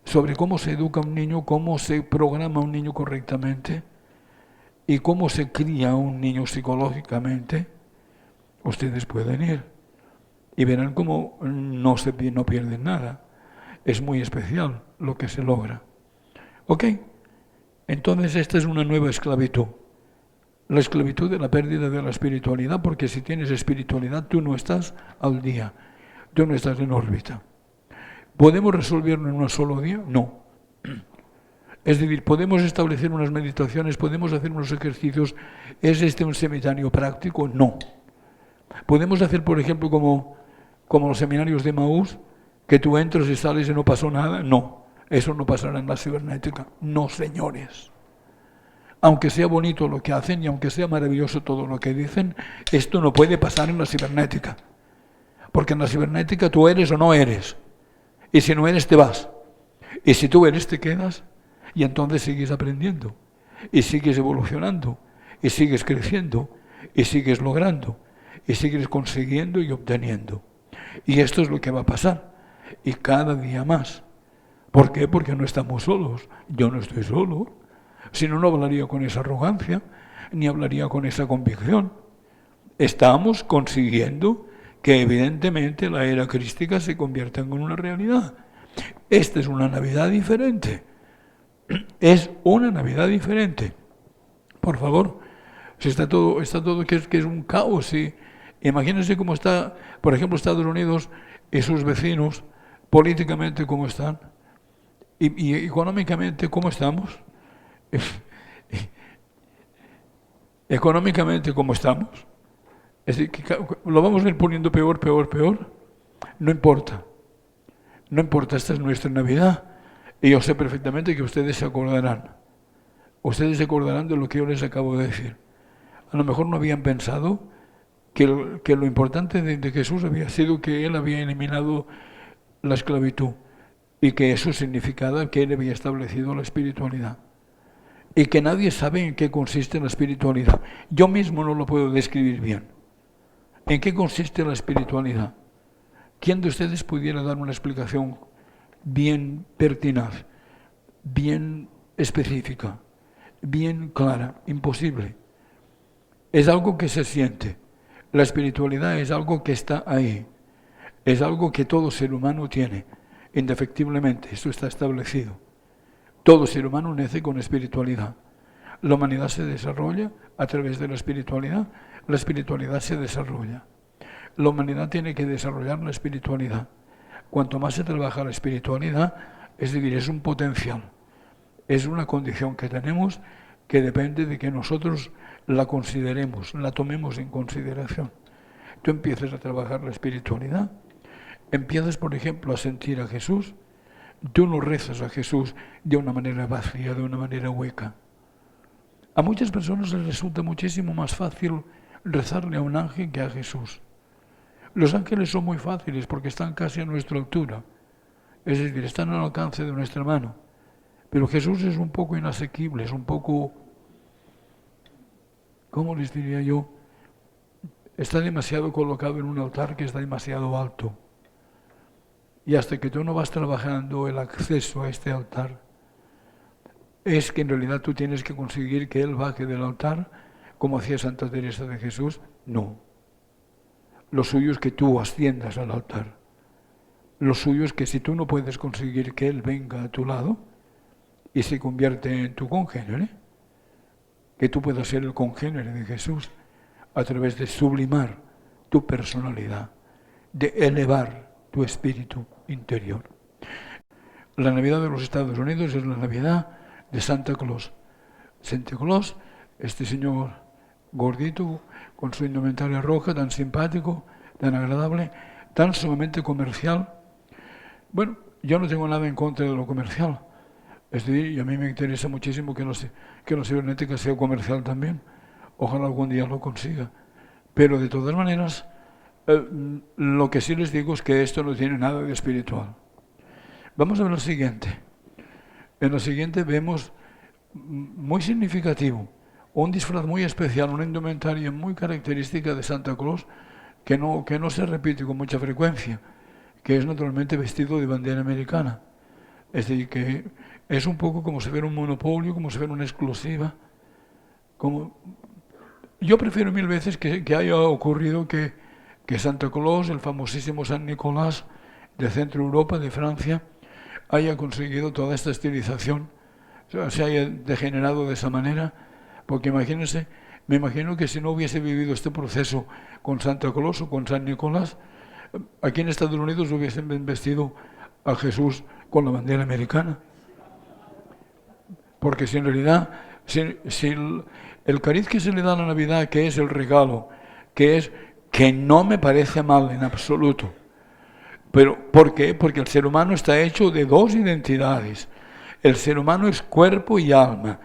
sobre cómo se educa un niño, cómo se programa un niño correctamente y cómo se cría un niño psicológicamente, ustedes pueden ir y verán cómo no pierden nada. Es muy especial lo que se logra. ¿Ok? Entonces esta es una nueva esclavitud. La esclavitud de la pérdida de la espiritualidad, porque si tienes espiritualidad tú no estás al día, tú no estás en órbita. ¿Podemos resolverlo en un solo día? No. Es decir, podemos establecer unas meditaciones, podemos hacer unos ejercicios. ¿Es este un seminario práctico? No. Podemos hacer, por ejemplo, como los seminarios de Maús, que tú entras y sales y no pasó nada. No, eso no pasará en la cibernética. No, señores. Aunque sea bonito lo que hacen y aunque sea maravilloso todo lo que dicen, esto no puede pasar en la cibernética. Porque en la cibernética tú eres o no eres. Y si no eres, te vas. Y si tú eres, te quedas. Y entonces sigues aprendiendo. Y sigues evolucionando. Y sigues creciendo. Y sigues logrando. Y sigues consiguiendo y obteniendo. Y esto es lo que va a pasar. Y cada día más. ¿Por qué? Porque no estamos solos. Yo no estoy solo. Si no, no hablaría con esa arrogancia, ni hablaría con esa convicción. Estamos consiguiendo que evidentemente la era crística se convierta en una realidad. Esta es una Navidad diferente. Es una Navidad diferente. Por favor, Si está todo que es un caos. ¿Sí? Imagínense cómo está, por ejemplo, Estados Unidos y sus vecinos, políticamente cómo están, y económicamente cómo estamos. Económicamente cómo estamos. Es decir, que lo vamos a ir poniendo peor. No importa. No importa, esta es nuestra Navidad. Y yo sé perfectamente que ustedes se acordarán. Ustedes se acordarán de lo que yo les acabo de decir. A lo mejor no habían pensado que lo importante de Jesús había sido que Él había eliminado la esclavitud y que eso significaba que Él había establecido la espiritualidad. Y que nadie sabe en qué consiste la espiritualidad. Yo mismo no lo puedo describir bien. ¿En qué consiste la espiritualidad? ¿Quién de ustedes pudiera dar una explicación bien pertinaz, bien específica, bien clara? Imposible. Es algo que se siente. La espiritualidad es algo que está ahí. Es algo que todo ser humano tiene, indefectiblemente. Esto está establecido. Todo ser humano nace con espiritualidad. La humanidad se desarrolla a través de la espiritualidad se desarrolla. La humanidad tiene que desarrollar la espiritualidad. Cuanto más se trabaja la espiritualidad, es decir, es un potencial. Es una condición que tenemos que depende de que nosotros la consideremos, la tomemos en consideración. Tú empiezas a trabajar la espiritualidad, empiezas, por ejemplo, a sentir a Jesús. Tú no rezas a Jesús de una manera vacía, de una manera hueca. A muchas personas les resulta muchísimo más fácil rezarle a un ángel que a Jesús. Los ángeles son muy fáciles porque están casi a nuestra altura, es decir, están al alcance de nuestra mano. Pero Jesús es un poco inasequible, es un poco, ¿cómo les diría yo? Está demasiado colocado en un altar que está demasiado alto. Y hasta que tú no vas trabajando el acceso a este altar, es que en realidad tú tienes que conseguir que Él baje del altar, como hacía Santa Teresa de Jesús. No. Lo suyo es que tú asciendas al altar. Lo suyo es que si tú no puedes conseguir que Él venga a tu lado y se convierte en tu congénere, que tú puedas ser el congénere de Jesús a través de sublimar tu personalidad, de elevar tu espíritu interior. La Navidad de los Estados Unidos es la Navidad de Santa Claus. Santa Claus, este señor gordito, con su indumentaria roja, tan simpático, tan agradable, tan sumamente comercial. Bueno, yo no tengo nada en contra de lo comercial. Es decir, y a mí me interesa muchísimo que la cibernética sea comercial también. Ojalá algún día lo consiga. Pero de todas maneras, lo que sí les digo es que esto no tiene nada de espiritual. Vamos a ver lo siguiente. En lo siguiente vemos muy significativo, un disfraz muy especial, una indumentaria muy característica de Santa Claus que no se repite con mucha frecuencia, que es naturalmente vestido de bandera americana. Es decir, que es un poco como si fuera un monopolio, como si fuera una exclusiva. Yo prefiero mil veces que haya ocurrido que Santa Claus, el famosísimo San Nicolás de Centro Europa, de Francia, haya conseguido toda esta estilización, se haya degenerado de esa manera, porque imagínense, me imagino que si no hubiese vivido este proceso con Santa Claus o con San Nicolás, aquí en Estados Unidos hubiesen vestido a Jesús con la bandera americana. Porque si en realidad, si el cariz que se le da a la Navidad, que es el regalo, que no me parece mal en absoluto. Pero, ¿por qué? Porque el ser humano está hecho de dos identidades. El ser humano es cuerpo y alma.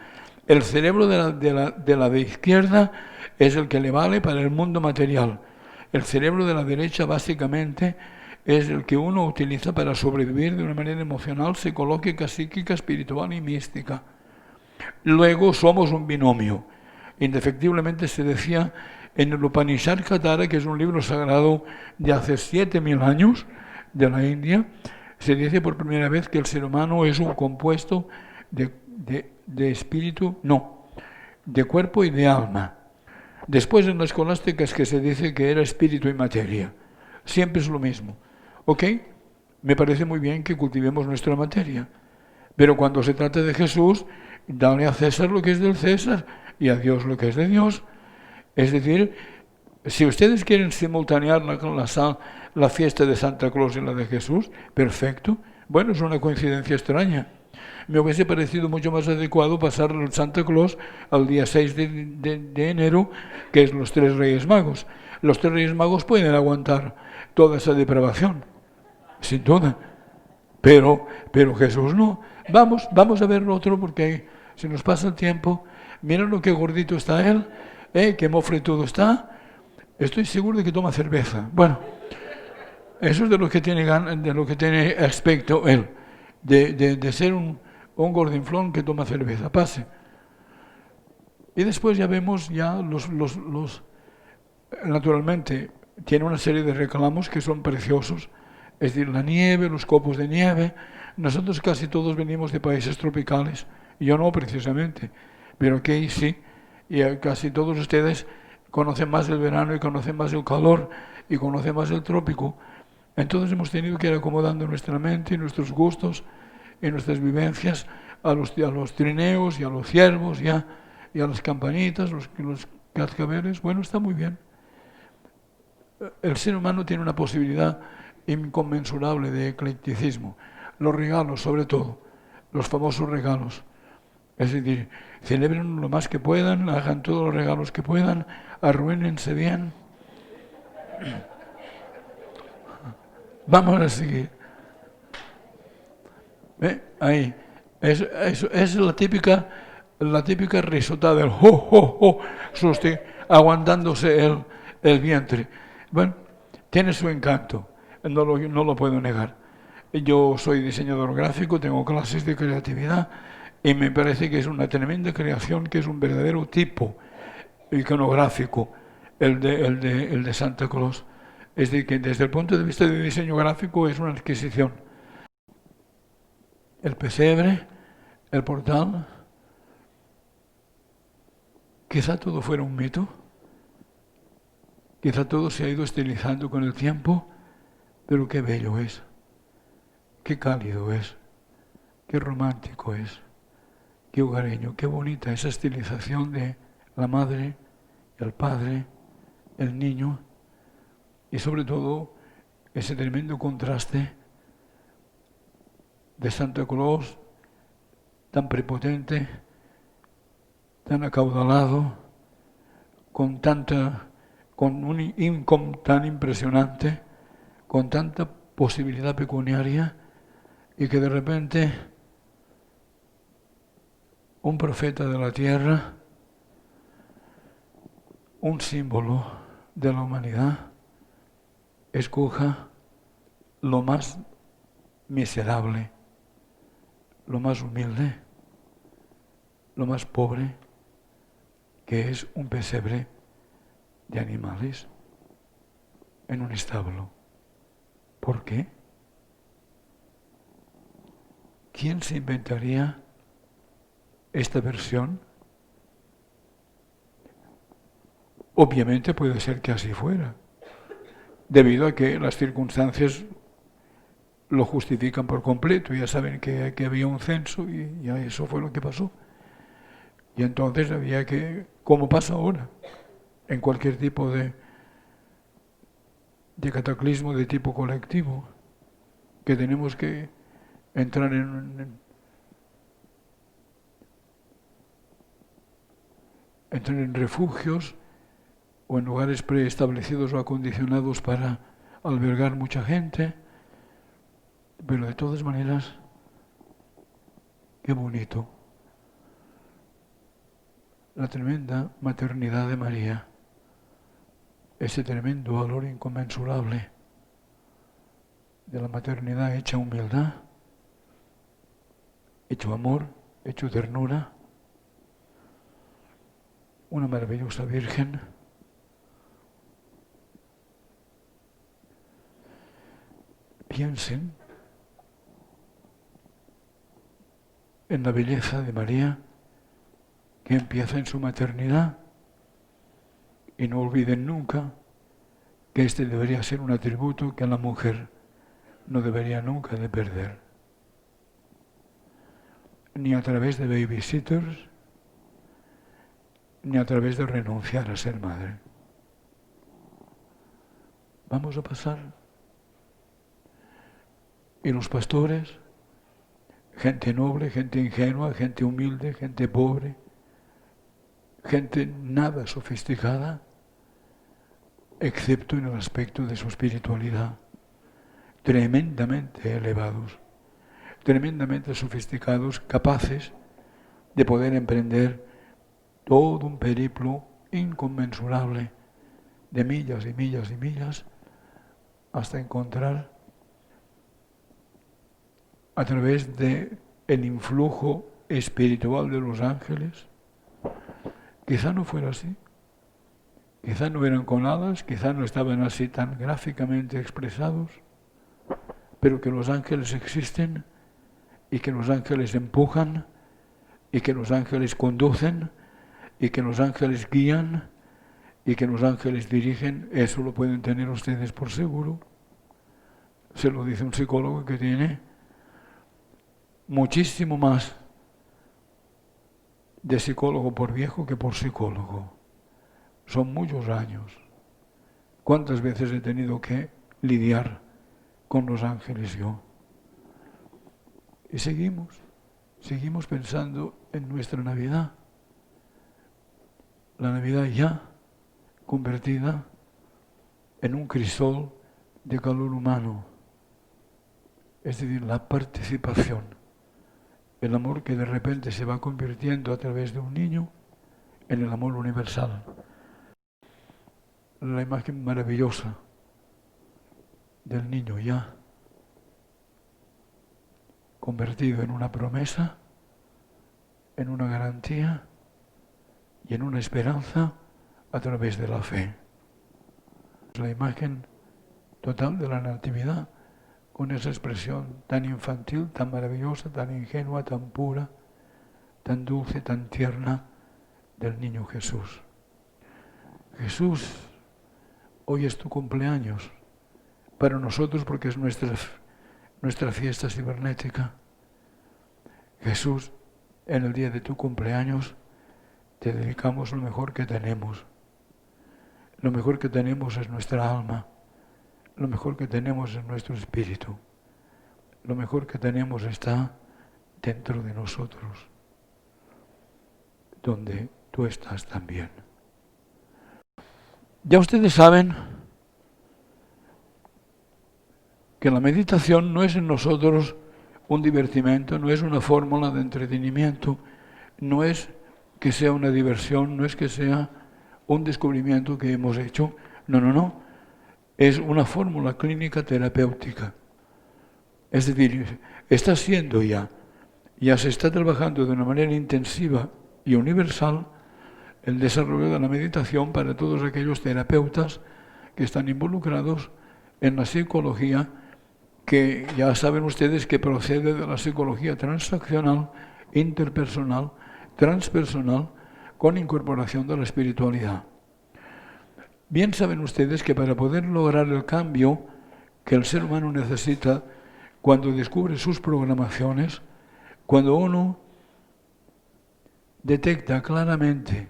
El cerebro de la izquierda es el que le vale para el mundo material. El cerebro de la derecha básicamente es el que uno utiliza para sobrevivir de una manera emocional, psicológica, psíquica, espiritual y mística. Luego somos un binomio. Indefectiblemente se decía en el Upanishad Katara, que es un libro sagrado de hace 7.000 años de la India, se dice por primera vez que el ser humano es un compuesto de espíritu, de cuerpo y de alma. Después en la escolástica es que se dice que era espíritu y materia. Siempre es lo mismo. ¿Ok? Me parece muy bien que cultivemos nuestra materia. Pero cuando se trata de Jesús, dale a César lo que es del César y a Dios lo que es de Dios. Es decir, si ustedes quieren simultanear la fiesta de Santa Claus y la de Jesús, perfecto. Bueno, es una coincidencia extraña. Me hubiese parecido mucho más adecuado pasar el Santa Claus al día 6 de enero, que es los tres Reyes Magos. Los tres Reyes Magos pueden aguantar toda esa depravación, sin duda. Pero Jesús no. Vamos a ver otro porque se nos pasa el tiempo. Mira lo que gordito está él, qué mofletudo está. Estoy seguro de que toma cerveza. Bueno, eso es de lo que tiene aspecto él, de ser un gordinflón que toma cerveza. Pase. Y después ya vemos naturalmente, tiene una serie de reclamos que son preciosos. Es decir, la nieve, los copos de nieve. Nosotros casi todos venimos de países tropicales. Yo no, precisamente. Pero aquí sí. Y casi todos ustedes conocen más el verano y conocen más el calor y conocen más el trópico. Entonces hemos tenido que ir acomodando nuestra mente y nuestros gustos y nuestras vivencias a los trineos y a los ciervos y a las campanitas, los cascabeles. Bueno, está muy bien. El ser humano tiene una posibilidad inconmensurable de eclecticismo. Los regalos, sobre todo, los famosos regalos. Es decir, celebren lo más que puedan, hagan todos los regalos que puedan, arruínense bien. Vamos a seguir. Ahí. Es la típica risota del jo, jo, jo, aguantándose el vientre. Bueno, tiene su encanto, no lo puedo negar. Yo soy diseñador gráfico, tengo clases de creatividad y me parece que es una tremenda creación, que es un verdadero tipo iconográfico, el de Santa Claus. Es decir, que desde el punto de vista de diseño gráfico es una adquisición. El pesebre, el portal, quizá todo fuera un mito, quizá todo se ha ido estilizando con el tiempo, pero qué bello es, qué cálido es, qué romántico es, qué hogareño, qué bonita esa estilización de la madre, el padre, el niño y sobre todo ese tremendo contraste de Santa Claus tan prepotente, tan acaudalado, con un income tan impresionante, con tanta posibilidad pecuniaria, y que de repente un profeta de la tierra, un símbolo de la humanidad, escoja lo más miserable, lo más humilde, lo más pobre, que es un pesebre de animales en un establo. ¿Por qué? ¿Quién se inventaría esta versión? Obviamente puede ser que así fuera, debido a que las circunstancias lo justifican por completo. Ya saben que había un censo y ya eso fue lo que pasó. Y entonces había que, como pasa ahora, en cualquier tipo de cataclismo de tipo colectivo, que tenemos que entrar en refugios o en lugares preestablecidos o acondicionados para albergar mucha gente. Pero de todas maneras, qué bonito. La tremenda maternidad de María, ese tremendo valor inconmensurable de la maternidad hecha humildad, hecho amor, hecho ternura, una maravillosa Virgen. Piensen en la belleza de María, que empieza en su maternidad, y no olviden nunca que este debería ser un atributo que la mujer no debería nunca de perder, ni a través de babysitters, ni a través de renunciar a ser madre. Vamos a pasar. Y los pastores, gente noble, gente ingenua, gente humilde, gente pobre, gente nada sofisticada, excepto en el aspecto de su espiritualidad, tremendamente elevados, tremendamente sofisticados, capaces de poder emprender todo un periplo inconmensurable de millas y millas y millas hasta encontrar a través del influjo espiritual de los ángeles. Quizá no fuera así, quizá no eran con alas, quizá no estaban así tan gráficamente expresados, pero que los ángeles existen y que los ángeles empujan y que los ángeles conducen y que los ángeles guían y que los ángeles dirigen, eso lo pueden tener ustedes por seguro. Se lo dice un psicólogo que tiene muchísimo más de psicólogo por viejo que por psicólogo. Son muchos años. ¿Cuántas veces he tenido que lidiar con los ángeles yo? Y seguimos pensando en nuestra Navidad. La Navidad ya convertida en un crisol de calor humano. Es decir, la participación, el amor que de repente se va convirtiendo a través de un niño en el amor universal. La imagen maravillosa del niño ya convertido en una promesa, en una garantía y en una esperanza a través de la fe. La imagen total de la Natividad, con esa expresión tan infantil, tan maravillosa, tan ingenua, tan pura, tan dulce, tan tierna del niño Jesús. Jesús, hoy es tu cumpleaños, para nosotros porque es nuestra fiesta cibernética. Jesús, en el día de tu cumpleaños, te dedicamos lo mejor que tenemos. Lo mejor que tenemos es nuestra alma. Lo mejor que tenemos es nuestro espíritu. Lo mejor que tenemos está dentro de nosotros, donde tú estás también. Ya ustedes saben que la meditación no es en nosotros un divertimento, no es una fórmula de entretenimiento, no es que sea una diversión, no es que sea un descubrimiento que hemos hecho, no. Es una fórmula clínica terapéutica. Es decir, está siendo ya se está trabajando de una manera intensiva y universal el desarrollo de la meditación para todos aquellos terapeutas que están involucrados en la psicología, que ya saben ustedes que procede de la psicología transaccional, interpersonal, transpersonal, con incorporación de la espiritualidad. Bien saben ustedes que para poder lograr el cambio que el ser humano necesita cuando descubre sus programaciones, cuando uno detecta claramente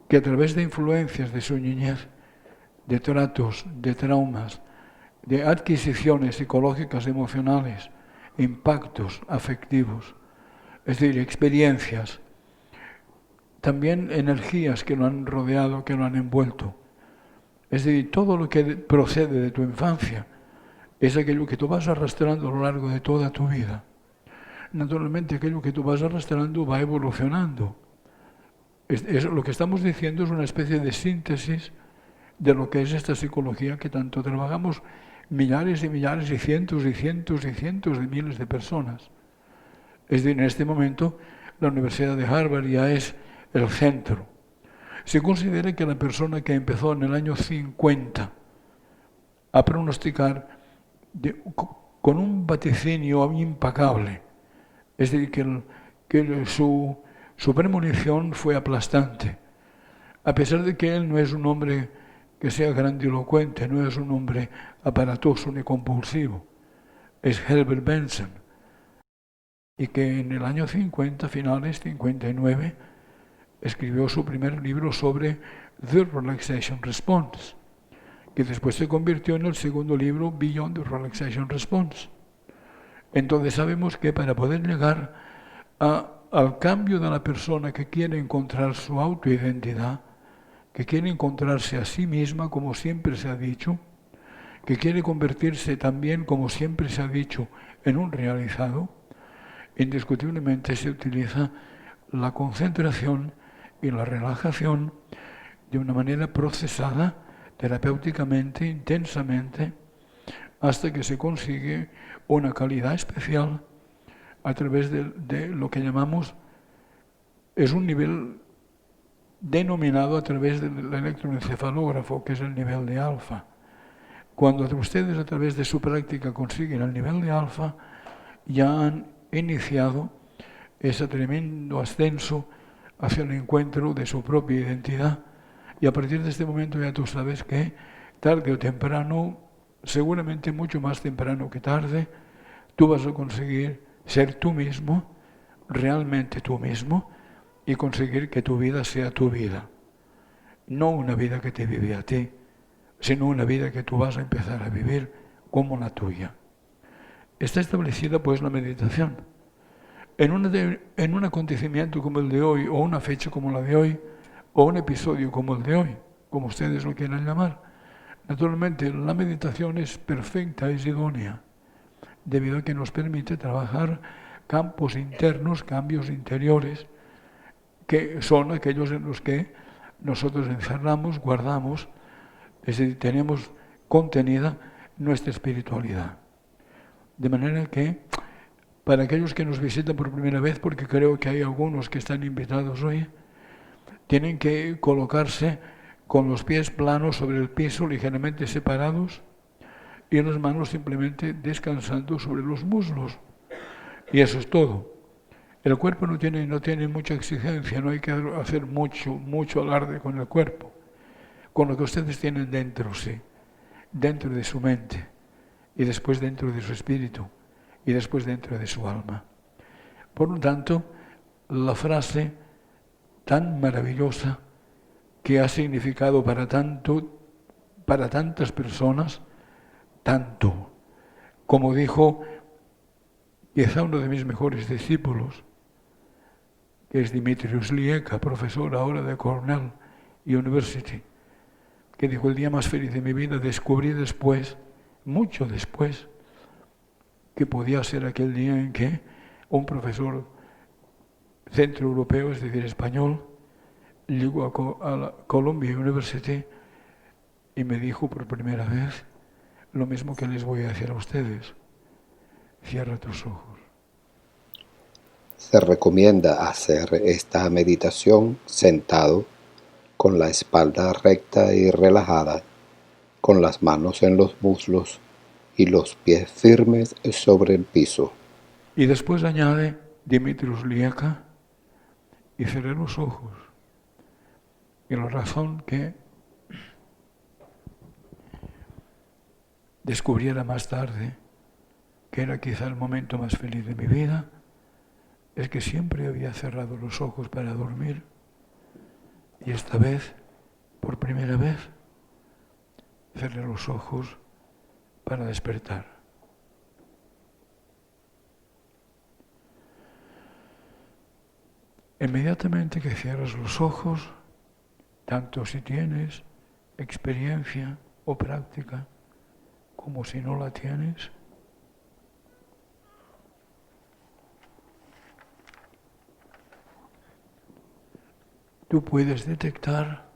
que a través de influencias de su niñez, de tratos, de traumas, de adquisiciones psicológicas, emocionales, impactos afectivos, es decir, experiencias, también energías que lo han rodeado, que lo han envuelto. Es decir, todo lo que procede de tu infancia es aquello que tú vas arrastrando a lo largo de toda tu vida. Naturalmente, aquello que tú vas arrastrando va evolucionando. Lo que estamos diciendo es una especie de síntesis de lo que es esta psicología que tanto trabajamos millares y millares y cientos y cientos y cientos de miles de personas. Es decir, en este momento la Universidad de Harvard ya es el centro. Se considera que la persona que empezó en el año 50 a pronosticar con un vaticinio impecable, es decir, que su premonición fue aplastante, a pesar de que él no es un hombre que sea grandilocuente, no es un hombre aparatoso ni compulsivo, es Herbert Benson, y que en el año 50, finales 59, escribió su primer libro sobre The Relaxation Response, que después se convirtió en el segundo libro, Beyond the Relaxation Response. Entonces sabemos que para poder llegar al cambio de la persona que quiere encontrar su autoidentidad, que quiere encontrarse a sí misma, como siempre se ha dicho, que quiere convertirse también, como siempre se ha dicho, en un realizado, indiscutiblemente se utiliza la concentración y la relajación de una manera procesada, terapéuticamente, intensamente, hasta que se consigue una calidad especial a través de lo que llamamos, es un nivel denominado a través del electroencefalógrafo, que es el nivel de alfa. Cuando ustedes a través de su práctica consiguen el nivel de alfa, ya han iniciado ese tremendo ascenso hacia el encuentro de su propia identidad. Y a partir de este momento ya tú sabes que tarde o temprano, seguramente mucho más temprano que tarde, tú vas a conseguir ser tú mismo, realmente tú mismo, y conseguir que tu vida sea tu vida. No una vida que te vive a ti, sino una vida que tú vas a empezar a vivir como la tuya. Está establecida pues la meditación. En un acontecimiento como el de hoy, o una fecha como la de hoy, o un episodio como el de hoy, como ustedes lo quieran llamar, naturalmente la meditación es perfecta, es idónea, debido a que nos permite trabajar campos internos, cambios interiores, que son aquellos en los que nosotros encerramos, guardamos, es decir, tenemos contenida nuestra espiritualidad. De manera que, para aquellos que nos visitan por primera vez, porque creo que hay algunos que están invitados hoy, tienen que colocarse con los pies planos sobre el piso, ligeramente separados, y las manos simplemente descansando sobre los muslos. Y eso es todo. El cuerpo no tiene mucha exigencia, no hay que hacer mucho alarde con el cuerpo, con lo que ustedes tienen dentro, sí, dentro de su mente, y después dentro de su espíritu, y después dentro de su alma. Por lo tanto, la frase tan maravillosa que ha significado para tantas personas, tanto, como dijo quizá uno de mis mejores discípulos, que es Dimitrios Lieka, profesor ahora de Cornell University, que dijo: el día más feliz de mi vida descubrí después, mucho después, que podía ser aquel día en que un profesor centroeuropeo, es decir, español, llegó a la Columbia University y me dijo por primera vez lo mismo que les voy a decir a ustedes: cierra tus ojos. Se recomienda hacer esta meditación sentado, con la espalda recta y relajada, con las manos en los muslos y los pies firmes sobre el piso. Y después añade Dimitrios Lieka: y cerré los ojos. Y la razón que descubriera más tarde que era quizá el momento más feliz de mi vida es que siempre había cerrado los ojos para dormir, y esta vez, por primera vez, cerré los ojos para despertar. Inmediatamente que cierras los ojos, tanto si tienes experiencia o práctica, como si no la tienes, tú puedes detectar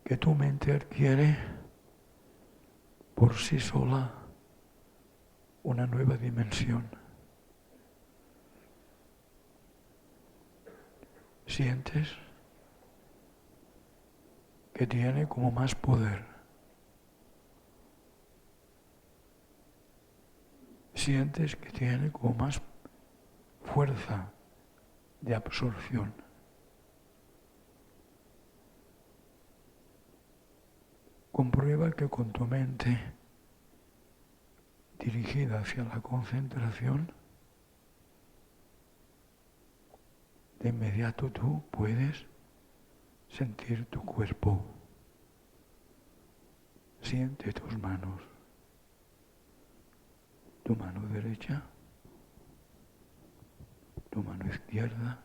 que tu mente adquiere por sí sola una nueva dimensión. Sientes que tiene como más poder. Sientes que tiene como más fuerza de absorción. Comprueba que con tu mente dirigida hacia la concentración, de inmediato tú puedes sentir tu cuerpo. Siente tus manos. Tu mano derecha, tu mano izquierda.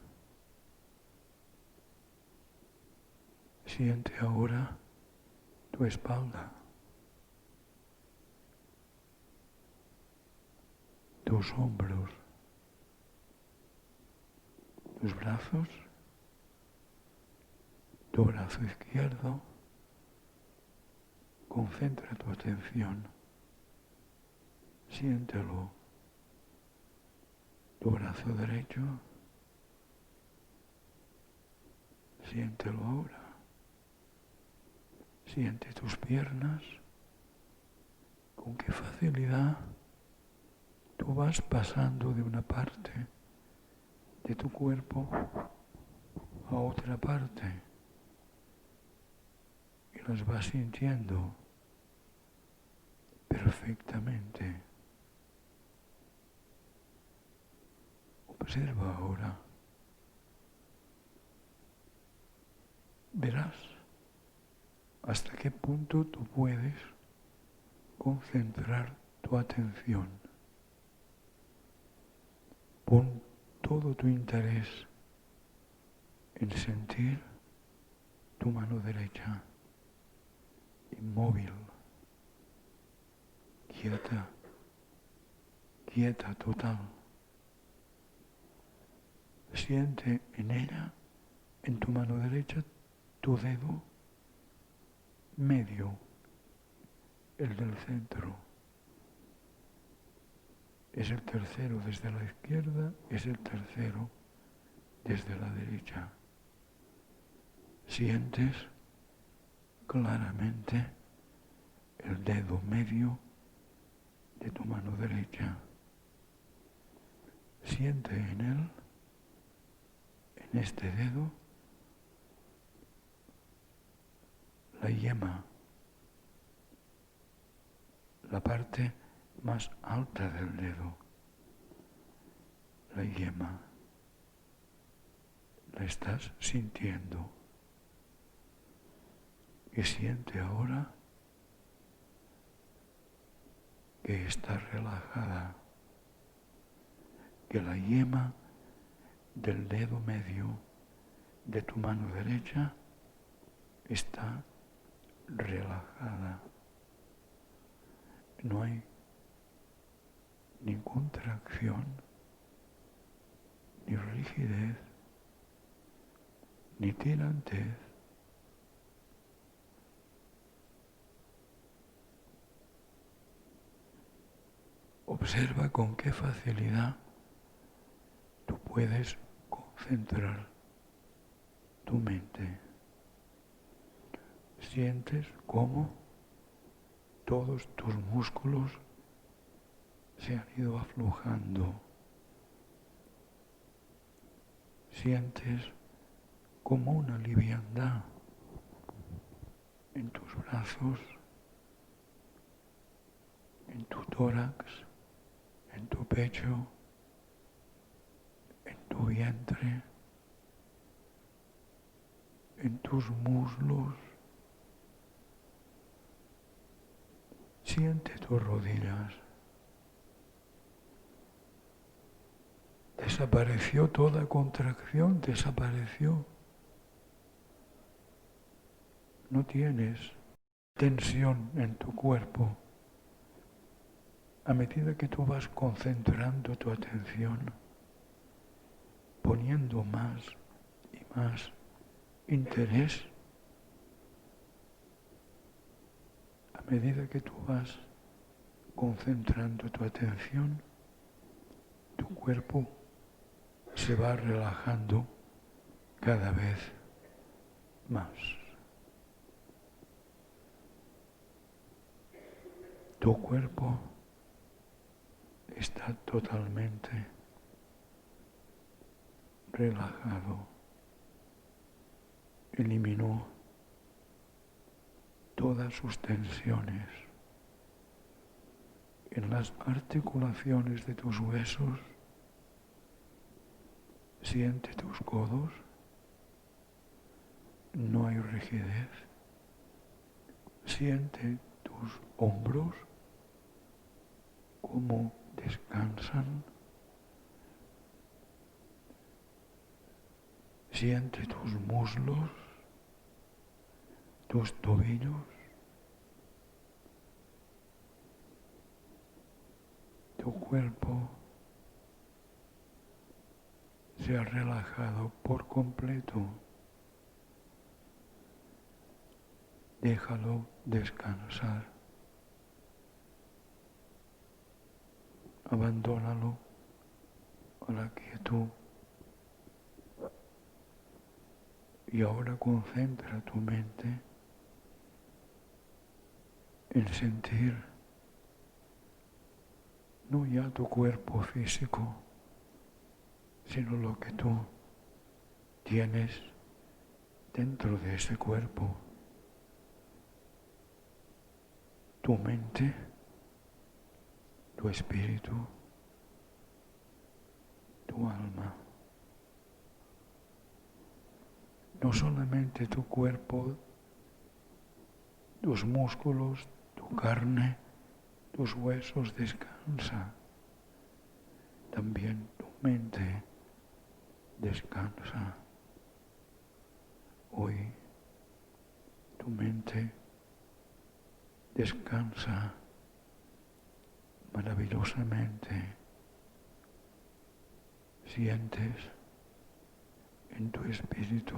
Siente ahora tu espalda, tus hombros, tus brazos, tu brazo izquierdo. Concentra tu atención. Siéntelo. Tu brazo derecho. Siéntelo ahora. Siente tus piernas. Con qué facilidad tú vas pasando de una parte de tu cuerpo a otra parte y las vas sintiendo perfectamente. Observa ahora. Verás hasta qué punto tú puedes concentrar tu atención. Pon todo tu interés en sentir tu mano derecha, inmóvil, quieta, quieta total. Siente en ella, en tu mano derecha, tu dedo medio, el del centro. Es el tercero desde la izquierda, es el tercero desde la derecha. Sientes claramente el dedo medio de tu mano derecha. Siente en él, en este dedo, la yema, la parte más alta del dedo, la yema. La estás sintiendo. Y siente ahora que está relajada, que la yema del dedo medio de tu mano derecha está relajada. No hay ni contracción, ni rigidez, ni tirantez. Observa con qué facilidad tú puedes concentrar tu mente. Sientes cómo todos tus músculos se han ido aflojando. Sientes como una liviandad en tus brazos, en tu tórax, en tu pecho, en tu vientre, en tus muslos. Siente tus rodillas. Desapareció toda contracción, desapareció. No tienes tensión en tu cuerpo. A medida que tú vas concentrando tu atención, poniendo más y más interés, a medida que tú vas concentrando tu atención, tu cuerpo se va relajando cada vez más. Tu cuerpo está totalmente relajado. Eliminó todas sus tensiones en las articulaciones de tus huesos, Siente tus codos. No hay rigidez. Siente tus hombros, cómo descansan. Siente tus muslos, tus tobillos, tu cuerpo se ha relajado por completo. Déjalo descansar. Abandónalo a la quietud. Y ahora concentra tu mente en sentir no ya tu cuerpo físico, sino lo que tú tienes dentro de ese cuerpo. Tu mente, tu espíritu, tu alma. No solamente tu cuerpo, tus músculos, tu carne, tus huesos descansa. También tu mente descansa. Hoy tu mente descansa maravillosamente. Sientes en tu espíritu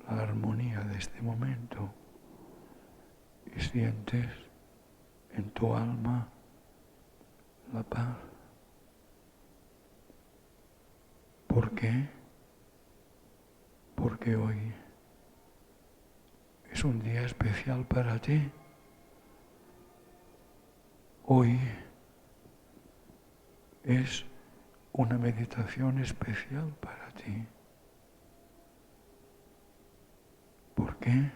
la armonía de este momento y sientes en tu alma la paz. ¿Por qué? Porque hoy es un día especial para ti. Hoy es una meditación especial para ti. ¿Por qué?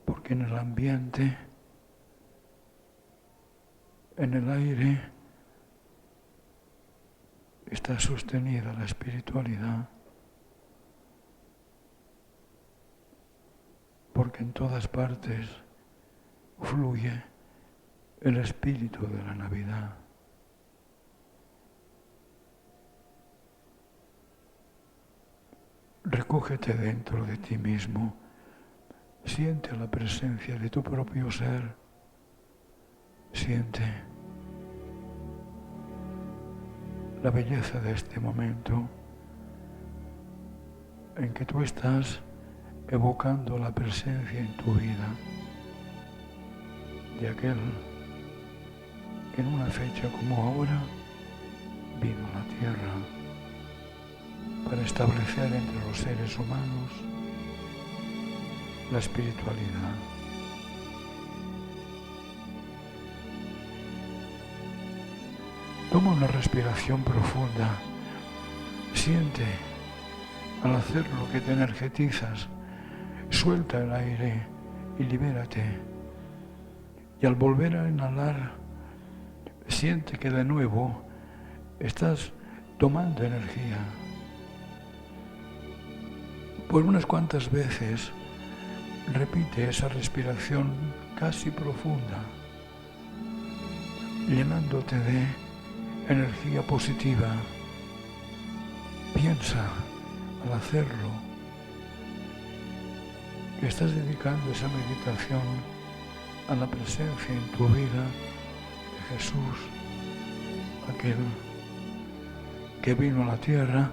Porque en el ambiente, en el aire, está sostenida la espiritualidad. Porque en todas partes fluye el espíritu de la Navidad. Recógete dentro de ti mismo, siente la presencia de tu propio ser, siente la belleza de este momento en que tú estás evocando la presencia en tu vida de aquel que en una fecha como ahora vino a la tierra para establecer entre los seres humanos la espiritualidad. Toma una respiración profunda, siente al hacer lo que te energetizas, suelta el aire y libérate. Y al volver a inhalar, siente que de nuevo estás tomando energía. Por unas cuantas veces repite esa respiración casi profunda, llenándote de energía positiva. Piensa al hacerlo que estás dedicando esa meditación a la presencia en tu vida de Jesús, aquel que vino a la tierra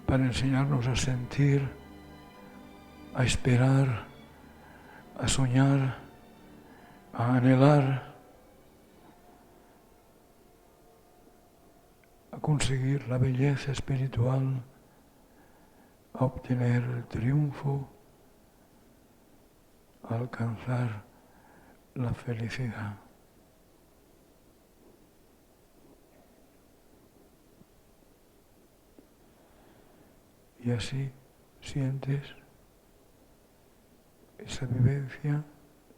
para enseñarnos a sentir, a esperar, a soñar, a anhelar, a conseguir la belleza espiritual, a obtener el triunfo, a alcanzar la felicidad. Y así sientes esa vivencia,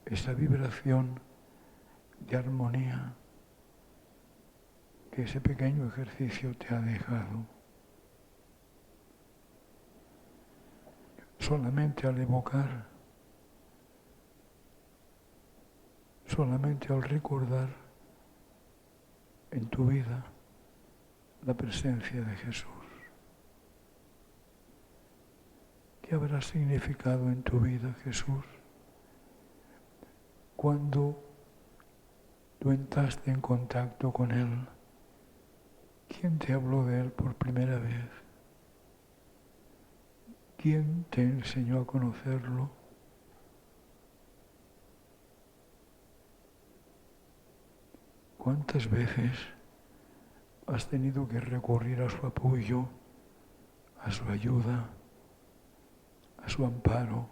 esa vibración de armonía que ese pequeño ejercicio te ha dejado. Solamente al evocar, solamente al recordar en tu vida la presencia de Jesús. ¿Qué habrá significado en tu vida Jesús cuando tú entraste en contacto con Él? ¿Quién te habló de Él por primera vez? ¿Quién te enseñó a conocerlo? ¿Cuántas veces has tenido que recurrir a su apoyo, a su ayuda, a su amparo,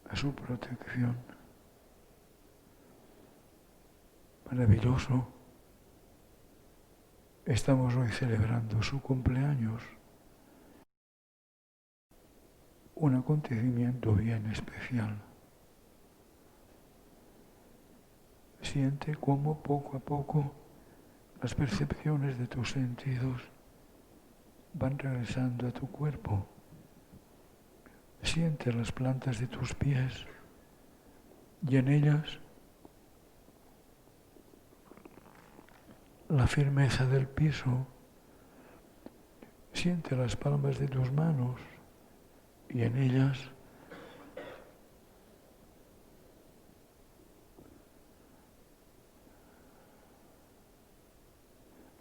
a su protección? Maravilloso. Estamos hoy celebrando su cumpleaños. Un acontecimiento bien especial. Siente cómo poco a poco las percepciones de tus sentidos van regresando a tu cuerpo. Siente las plantas de tus pies y en ellas la firmeza del piso. Siente las palmas de tus manos y en ellas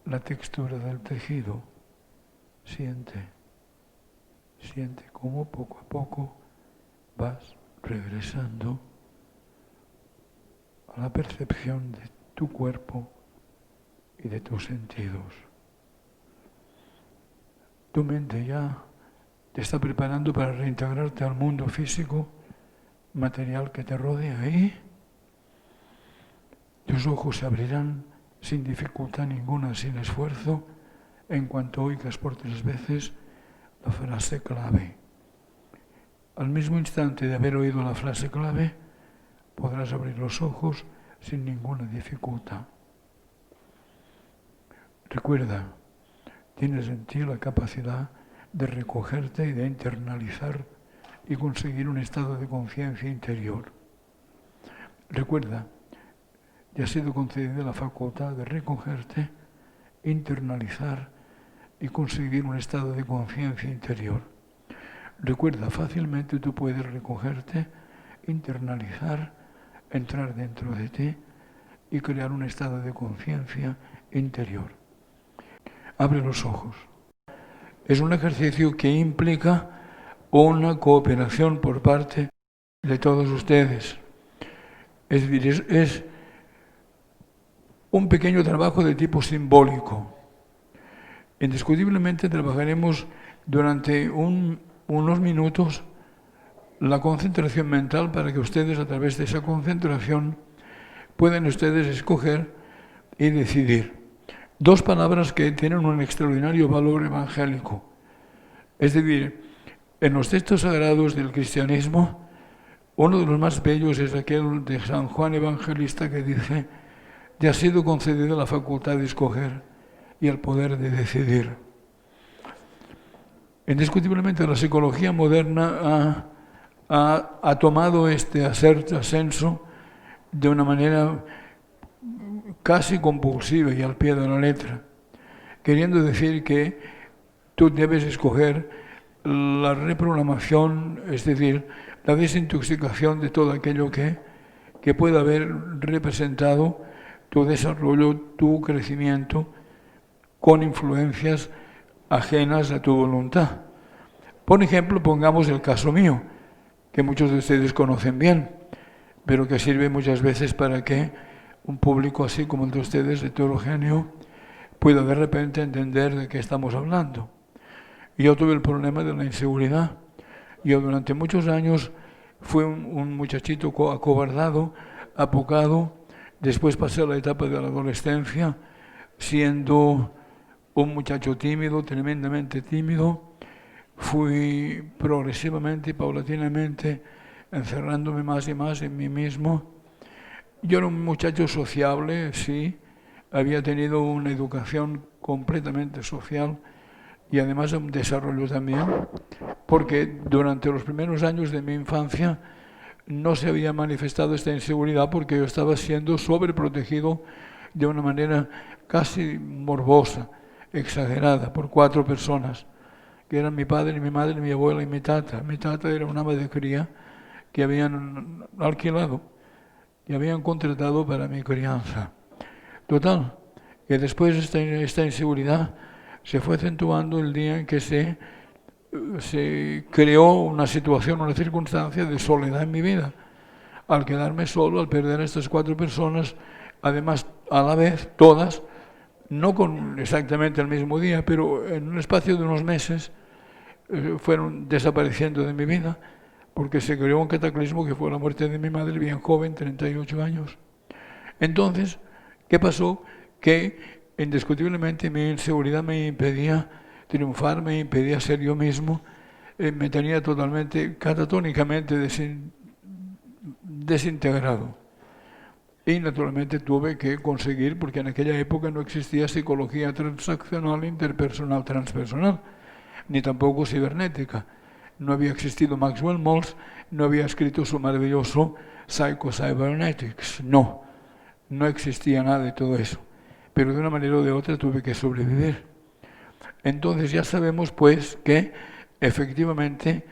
la textura del tejido. Siente cómo poco a poco vas regresando a la percepción de tu cuerpo y de tus sentidos. Tu mente ya te está preparando para reintegrarte al mundo físico, material que te rodea y tus ojos se abrirán sin dificultad ninguna, sin esfuerzo, en cuanto oigas por 3 veces la frase clave. Al mismo instante de haber oído la frase clave, podrás abrir los ojos sin ninguna dificultad. Recuerda, tienes en ti la capacidad de recogerte y de internalizar y conseguir un estado de conciencia interior. Recuerda, te ha sido concedida la facultad de recogerte, internalizar y conseguir un estado de conciencia interior. Recuerda, fácilmente tú puedes recogerte, internalizar, entrar dentro de ti y crear un estado de conciencia interior. Abre los ojos. Es un ejercicio que implica una cooperación por parte de todos ustedes. Es decir, es un pequeño trabajo de tipo simbólico. Indiscutiblemente trabajaremos durante unos minutos la concentración mental para que ustedes, a través de esa concentración, puedan ustedes escoger y decidir 2 palabras que tienen un extraordinario valor evangélico. Es decir, en los textos sagrados del cristianismo, uno de los más bellos es aquel de San Juan Evangelista que dice: te ha sido concedida la facultad de escoger y el poder de decidir. Indiscutiblemente la psicología moderna ha tomado este ascenso de una manera casi compulsiva y al pie de la letra, queriendo decir que tú debes escoger la reprogramación, es decir, la desintoxicación de todo aquello que pueda haber representado tu desarrollo, tu crecimiento, con influencias ajenas a tu voluntad. Por ejemplo, pongamos el caso mío, que muchos de ustedes conocen bien, pero que sirve muchas veces para que un público así como el de ustedes, heterogéneo, pueda de repente entender de qué estamos hablando. Yo tuve el problema de la inseguridad. Yo durante muchos años fui un muchachito acobardado, apocado. Después pasé a la etapa de la adolescencia, siendo un muchacho tímido, tremendamente tímido. Fui progresivamente y paulatinamente encerrándome más y más en mí mismo. Yo era un muchacho sociable, sí, había tenido una educación completamente social y además un desarrollo también, porque durante los primeros años de mi infancia no se había manifestado esta inseguridad porque yo estaba siendo sobreprotegido de una manera casi morbosa, exagerada, por 4 personas, que eran mi padre, mi madre, mi abuela y mi tata. Mi tata era una ama de cría que habían alquilado y habían contratado para mi crianza. Total, que después esta inseguridad se fue acentuando el día en que se creó una situación, una circunstancia de soledad en mi vida. Al quedarme solo, al perder a estas 4 personas, además a la vez, todas, no con exactamente el mismo día, pero en un espacio de unos meses, fueron desapareciendo de mi vida, porque se creó un cataclismo que fue la muerte de mi madre bien joven, 38 años. Entonces, ¿qué pasó? Que indiscutiblemente mi inseguridad me impedía triunfar, me impedía ser yo mismo, me tenía totalmente, catatónicamente desintegrado. Y naturalmente tuve que conseguir, porque en aquella época no existía psicología transaccional, interpersonal, transpersonal, ni tampoco cibernética. No había existido Maxwell Maltz, no había escrito su maravilloso Psycho-Cybernetics. No, no existía nada de todo eso. Pero de una manera o de otra tuve que sobrevivir. Entonces ya sabemos pues que efectivamente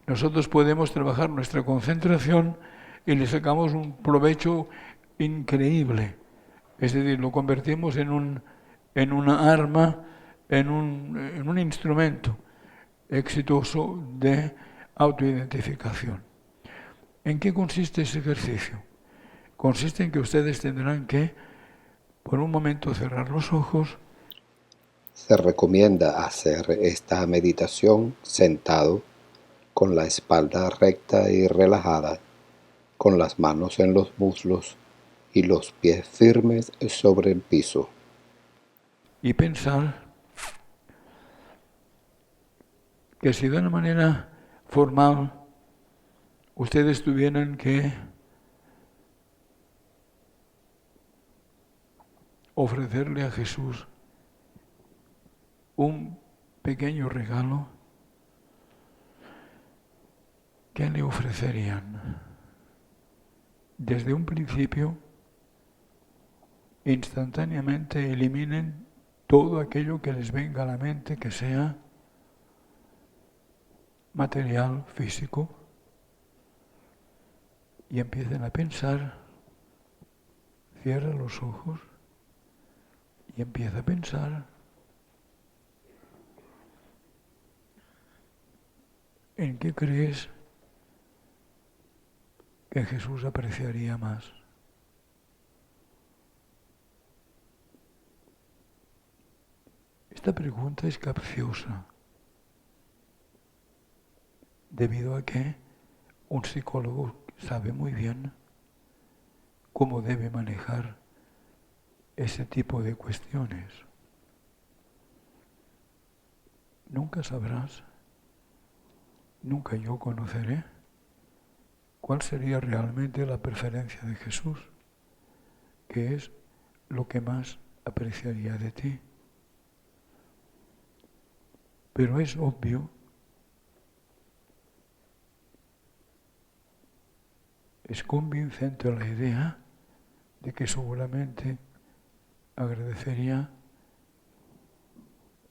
nosotros podemos trabajar nuestra concentración y le sacamos un provecho increíble. Es decir, lo convertimos en una arma, en un instrumento exitoso de autoidentificación. ¿En qué consiste ese ejercicio? Consiste en que ustedes tendrán que, por un momento, cerrar los ojos. Se recomienda hacer esta meditación sentado, con la espalda recta y relajada, con las manos en los muslos y los pies firmes sobre el piso. Y pensar que si de una manera formal ustedes tuvieran que ofrecerle a Jesús un pequeño regalo, ¿qué le ofrecerían? Desde un principio, instantáneamente eliminen todo aquello que les venga a la mente que sea material, físico, y empiecen a pensar, cierra los ojos y empieza a pensar en qué crees que Jesús apreciaría más. Esta pregunta es capciosa, debido a que un psicólogo sabe muy bien cómo debe manejar ese tipo de cuestiones. Nunca sabrás, nunca yo conoceré cuál sería realmente la preferencia de Jesús, que es lo que más apreciaría de ti. Pero es obvio, es convincente la idea de que seguramente agradecería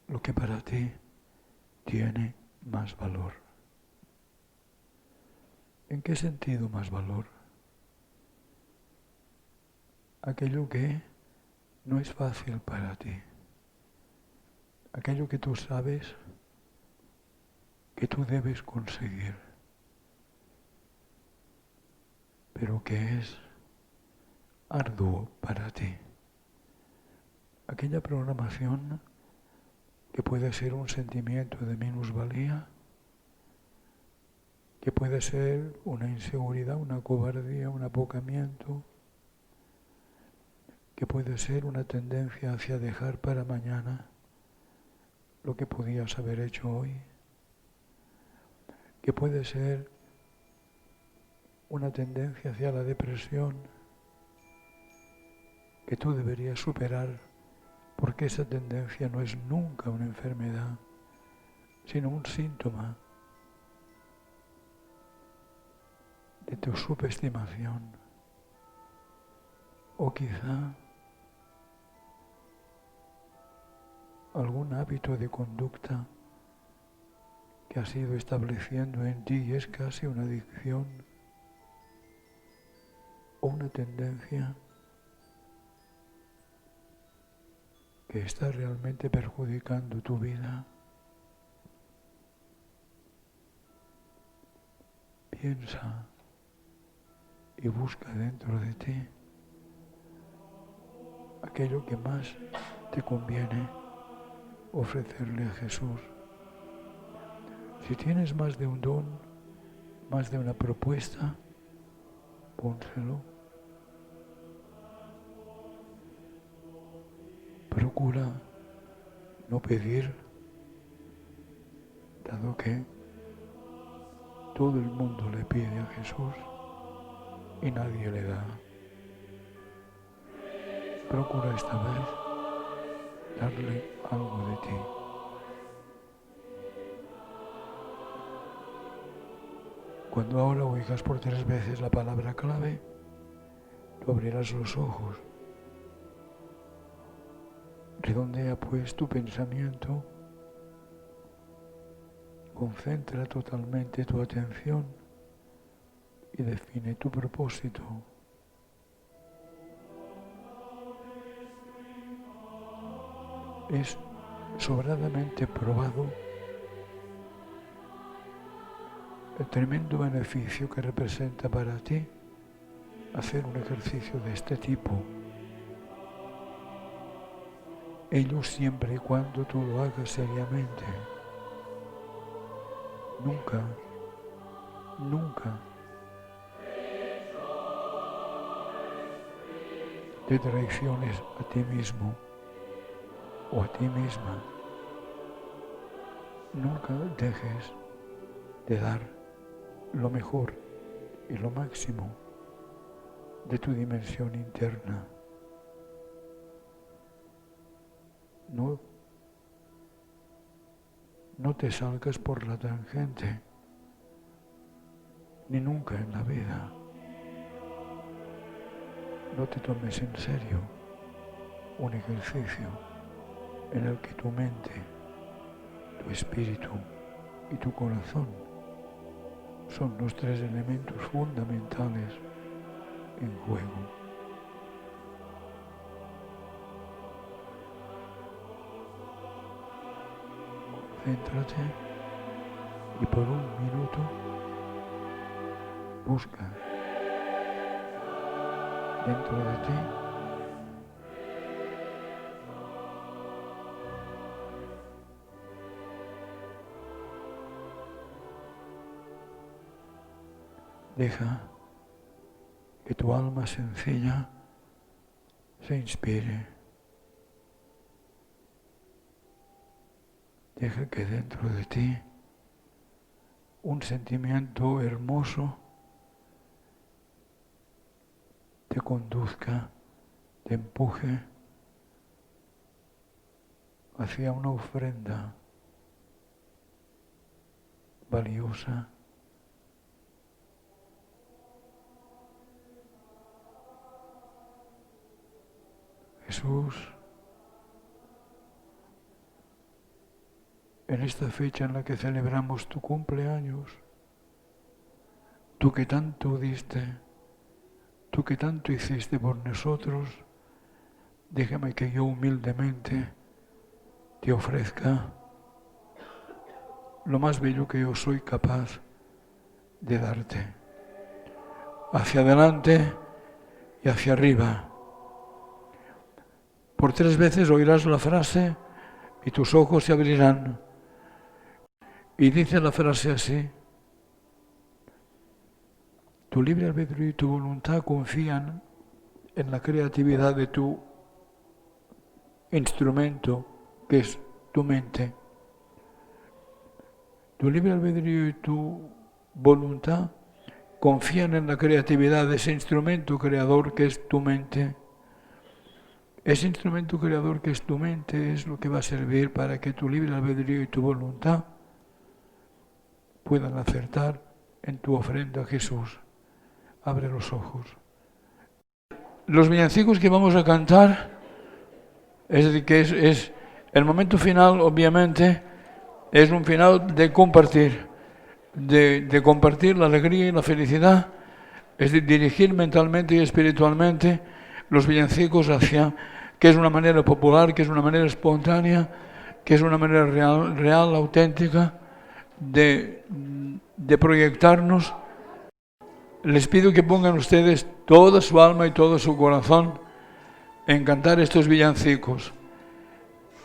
lo que para ti tiene más valor. ¿En qué sentido más valor? Aquello que no es fácil para ti. Aquello que tú sabes que tú debes conseguir, pero que es arduo para ti. Aquella programación que puede ser un sentimiento de minusvalía, que puede ser una inseguridad, una cobardía, un apocamiento, que puede ser una tendencia hacia dejar para mañana lo que podías haber hecho hoy, que puede ser una tendencia hacia la depresión que tú deberías superar, porque esa tendencia no es nunca una enfermedad, sino un síntoma de tu subestimación, o quizá algún hábito de conducta que has ido estableciendo en ti y es casi una adicción o una tendencia que está realmente perjudicando tu vida. Piensa y busca dentro de ti aquello que más te conviene ofrecerle a Jesús. Si tienes más de un don, más de una propuesta, pónselo. Procura no pedir, dado que todo el mundo le pide a Jesús y nadie le da. Procura esta vez darle algo de ti. Cuando ahora oigas por 3 veces la palabra clave, tú abrirás los ojos. Redondea pues tu pensamiento, concentra totalmente tu atención y define tu propósito. Es sobradamente probado el tremendo beneficio que representa para ti hacer un ejercicio de este tipo. Ello siempre y cuando tú lo hagas seriamente. Nunca te traiciones a ti mismo o a ti misma. Nunca dejes de dar lo mejor y lo máximo de tu dimensión interna. No te salgas por la tangente, ni nunca en la vida. No te tomes en serio un ejercicio en el que tu mente, tu espíritu y tu corazón son los 3 elementos fundamentales en juego. Concéntrate y por un minuto busca dentro de ti deja que tu alma sencilla se inspire. Deja que dentro de ti un sentimiento hermoso te conduzca, te empuje hacia una ofrenda valiosa. Jesús, en esta fecha en la que celebramos tu cumpleaños, tú que tanto diste, tú que tanto hiciste por nosotros, déjame que yo humildemente te ofrezca lo más bello que yo soy capaz de darte. Hacia adelante y hacia arriba. Por 3 veces oirás la frase y tus ojos se abrirán. Y dice la frase así: tu libre albedrío y tu voluntad confían en la creatividad de tu instrumento, que es tu mente. Tu libre albedrío y tu voluntad confían en la creatividad de ese instrumento creador que es tu mente. Ese instrumento creador que es tu mente es lo que va a servir para que tu libre albedrío y tu voluntad puedan acertar en tu ofrenda a Jesús. Abre los ojos. Los villancicos que vamos a cantar, es decir, que es el momento final, obviamente, es un final de compartir, de compartir la alegría y la felicidad, es decir, dirigir mentalmente y espiritualmente los villancicos hacia, que es una manera popular, que es una manera espontánea, que es una manera real, auténtica, de proyectarnos. Les pido que pongan ustedes toda su alma y todo su corazón en cantar estos villancicos.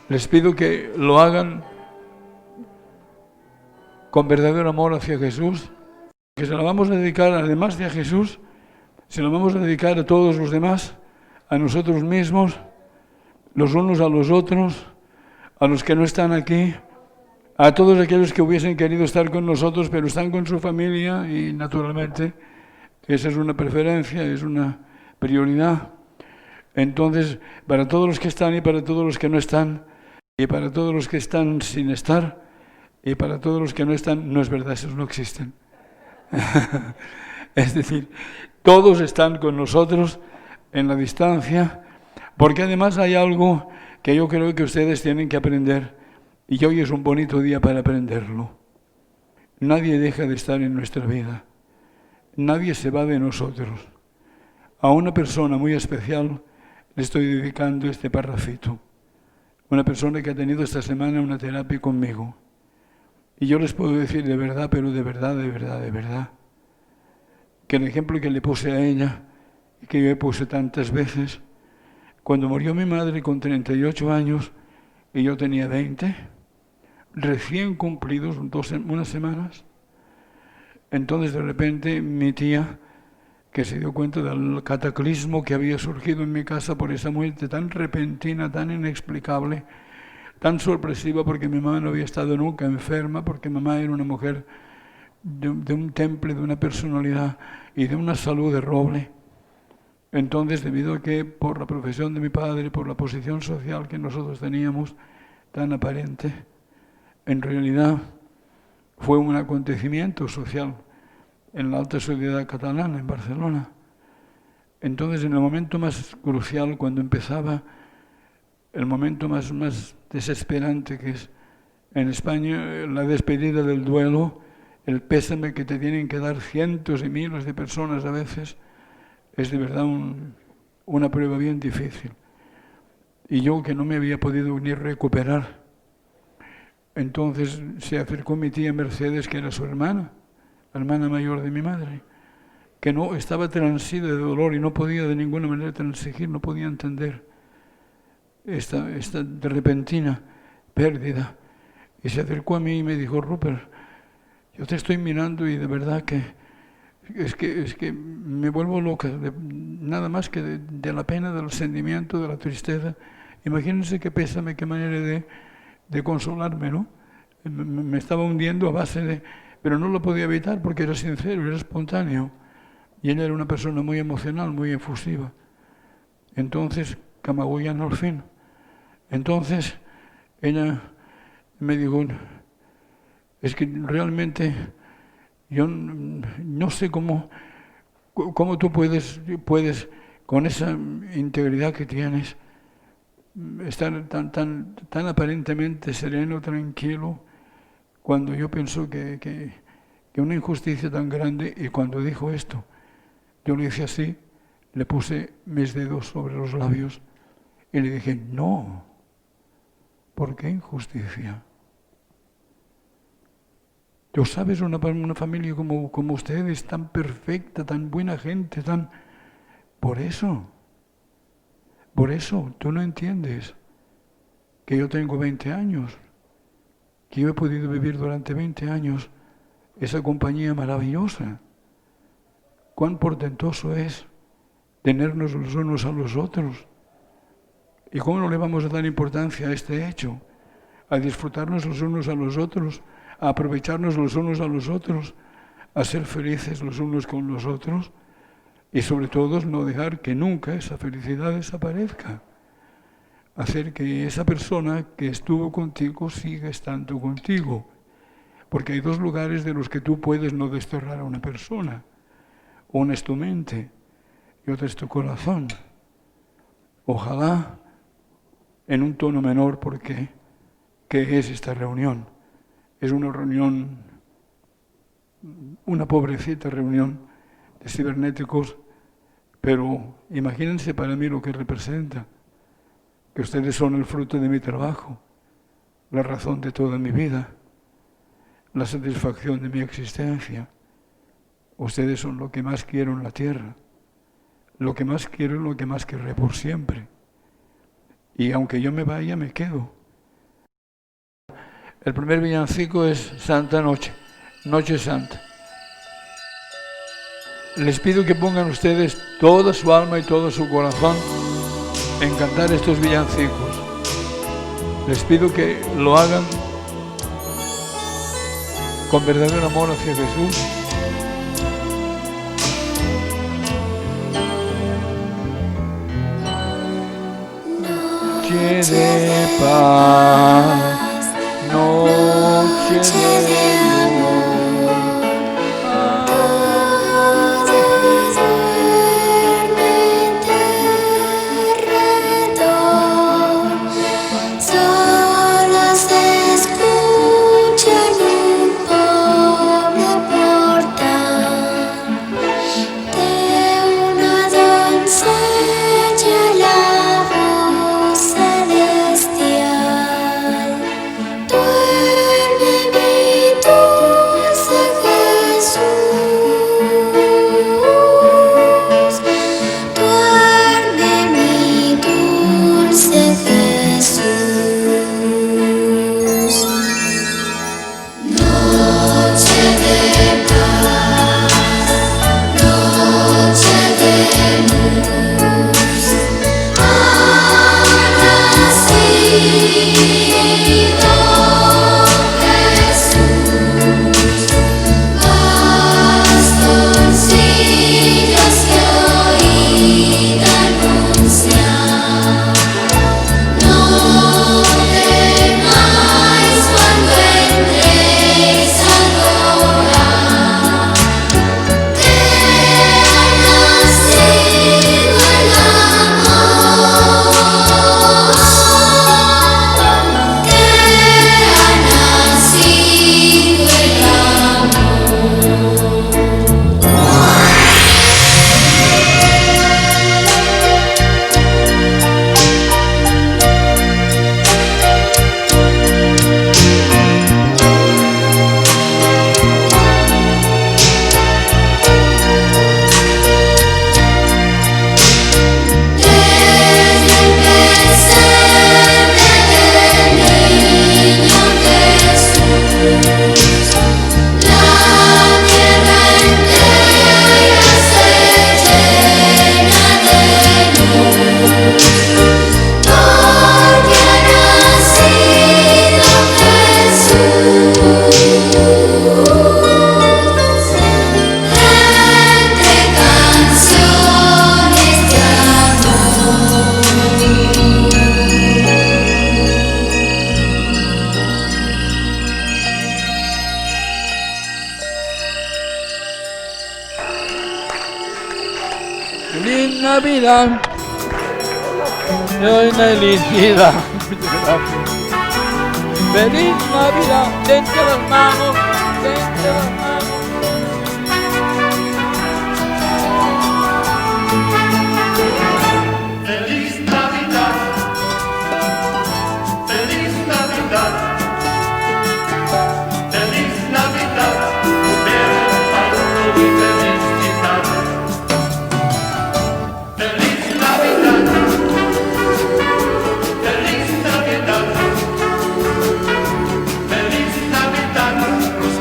Les pido que lo hagan con verdadero amor hacia Jesús, que se lo vamos a dedicar, además de a Jesús, se lo vamos a dedicar a todos los demás, a nosotros mismos, los unos a los otros, a los que no están aquí, a todos aquellos que hubiesen querido estar con nosotros, pero están con su familia y naturalmente esa es una preferencia, es una prioridad. Entonces, para todos los que están y para todos los que no están, y para todos los que están sin estar, y para todos los que no están, no es verdad, esos no existen. Es decir, todos están con nosotros en la distancia, porque además hay algo que yo creo que ustedes tienen que aprender, y hoy es un bonito día para aprenderlo. Nadie deja de estar en nuestra vida. Nadie se va de nosotros. A una persona muy especial le estoy dedicando este parrafito. Una persona que ha tenido esta semana una terapia conmigo. Y yo les puedo decir de verdad, pero de verdad, de verdad, de verdad, que el ejemplo que le puse a ella, y que yo le puse tantas veces, cuando murió mi madre con 38 años y yo tenía 20, recién cumplidos, unas semanas, entonces de repente mi tía, que se dio cuenta del cataclismo que había surgido en mi casa por esa muerte tan repentina, tan inexplicable, tan sorpresiva, porque mi mamá no había estado nunca enferma, porque mamá era una mujer de un temple, de una personalidad y de una salud de roble. Entonces, debido a que por la profesión de mi padre, por la posición social que nosotros teníamos, tan aparente, en realidad fue un acontecimiento social en la alta sociedad catalana, en Barcelona. Entonces, en el momento más crucial, cuando empezaba el momento más desesperante, que es en España la despedida del duelo, el pésame que te tienen que dar cientos y miles de personas a veces, es de verdad una prueba bien difícil. Y yo, que no me había podido ni recuperar, entonces se acercó mi tía Mercedes, que era su hermana, la hermana mayor de mi madre, que no estaba transida de dolor y no podía de ninguna manera transigir, no podía entender esta repentina pérdida. Y se acercó a mí y me dijo: Rupert, yo te estoy mirando y de verdad que es que me vuelvo loca, nada más que de la pena, del sentimiento, de la tristeza. Imagínense qué pésame, qué manera de consolarme, ¿no? Me estaba hundiendo a base de... Pero no lo podía evitar porque era sincero, era espontáneo. Y ella era una persona muy emocional, muy efusiva. Entonces, Camagüeyán al fin. Entonces, ella me dijo: es que realmente yo no sé cómo tú puedes, con esa integridad que tienes, estar tan aparentemente sereno, tranquilo, cuando yo pienso que una injusticia tan grande. Y cuando dijo esto, yo le hice así, le puse mis dedos sobre los labios y le dije: no, ¿por qué injusticia? Tú sabes, una familia como ustedes, tan perfecta, tan buena gente, tan... Por eso, tú no entiendes que yo tengo 20 años, que yo he podido vivir durante 20 años esa compañía maravillosa. Cuán portentoso es tenernos los unos a los otros. ¿Y cómo no le vamos a dar importancia a este hecho? A disfrutarnos los unos a los otros, a aprovecharnos los unos a los otros, a ser felices los unos con los otros y sobre todo no dejar que nunca esa felicidad desaparezca. Hacer que esa persona que estuvo contigo siga estando contigo. Porque hay dos lugares de los que tú puedes no desterrar a una persona. Una es tu mente y otra es tu corazón. Ojalá en un tono menor, porque ¿qué es esta reunión? Es una reunión, una pobrecita reunión de cibernéticos, pero imagínense para mí lo que representa, que ustedes son el fruto de mi trabajo, la razón de toda mi vida, la satisfacción de mi existencia. Ustedes son lo que más quiero en la tierra, lo que más quiero y lo que más querré por siempre. Y aunque yo me vaya, me quedo. El primer villancico es Santa Noche, Noche Santa. Les pido que pongan ustedes toda su alma y todo su corazón en cantar estos villancicos. Les pido que lo hagan con verdadero amor hacia Jesús. Noche de paz, noche de amor. Todos duermen alrededor, solo se escuchan un pobre portal de una doncella, la voz celestial. Duerme mi dulce Jesús, duerme mi dulce Jesús. Noche de paz, noche de luz, ha nacido Jesús. Bastoncillos que oíd anunciar, no temáis cuando entréis a adorar, que ha nacido el amor, que ha nacido el amor. Desde el pesebre del niño Jesús, la tierra entera se llena de luz, porque ha nacido Jesús. Entre canciones de amor. Feliz Navidad, feliz Navidad, feliz Navidad, dentro las manos, dentro las manos. Feliz Navidad, feliz Navidad, feliz Navidad, verlo y felicidad. Feliz Navidad, feliz Navidad, feliz Navidad.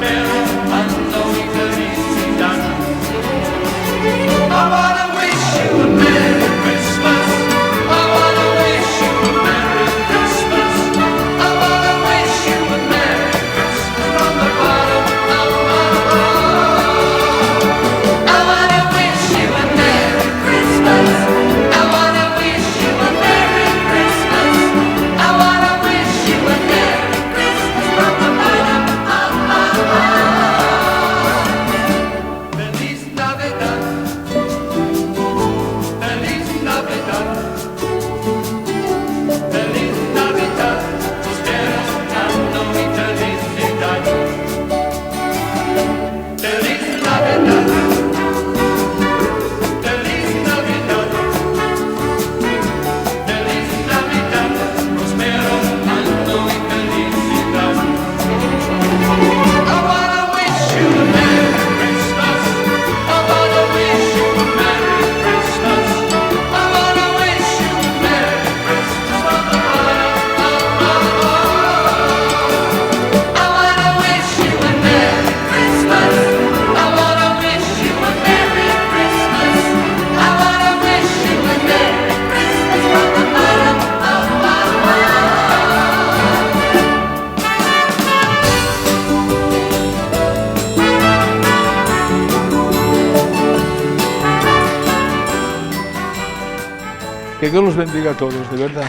Que Dios los bendiga a todos, de verdad.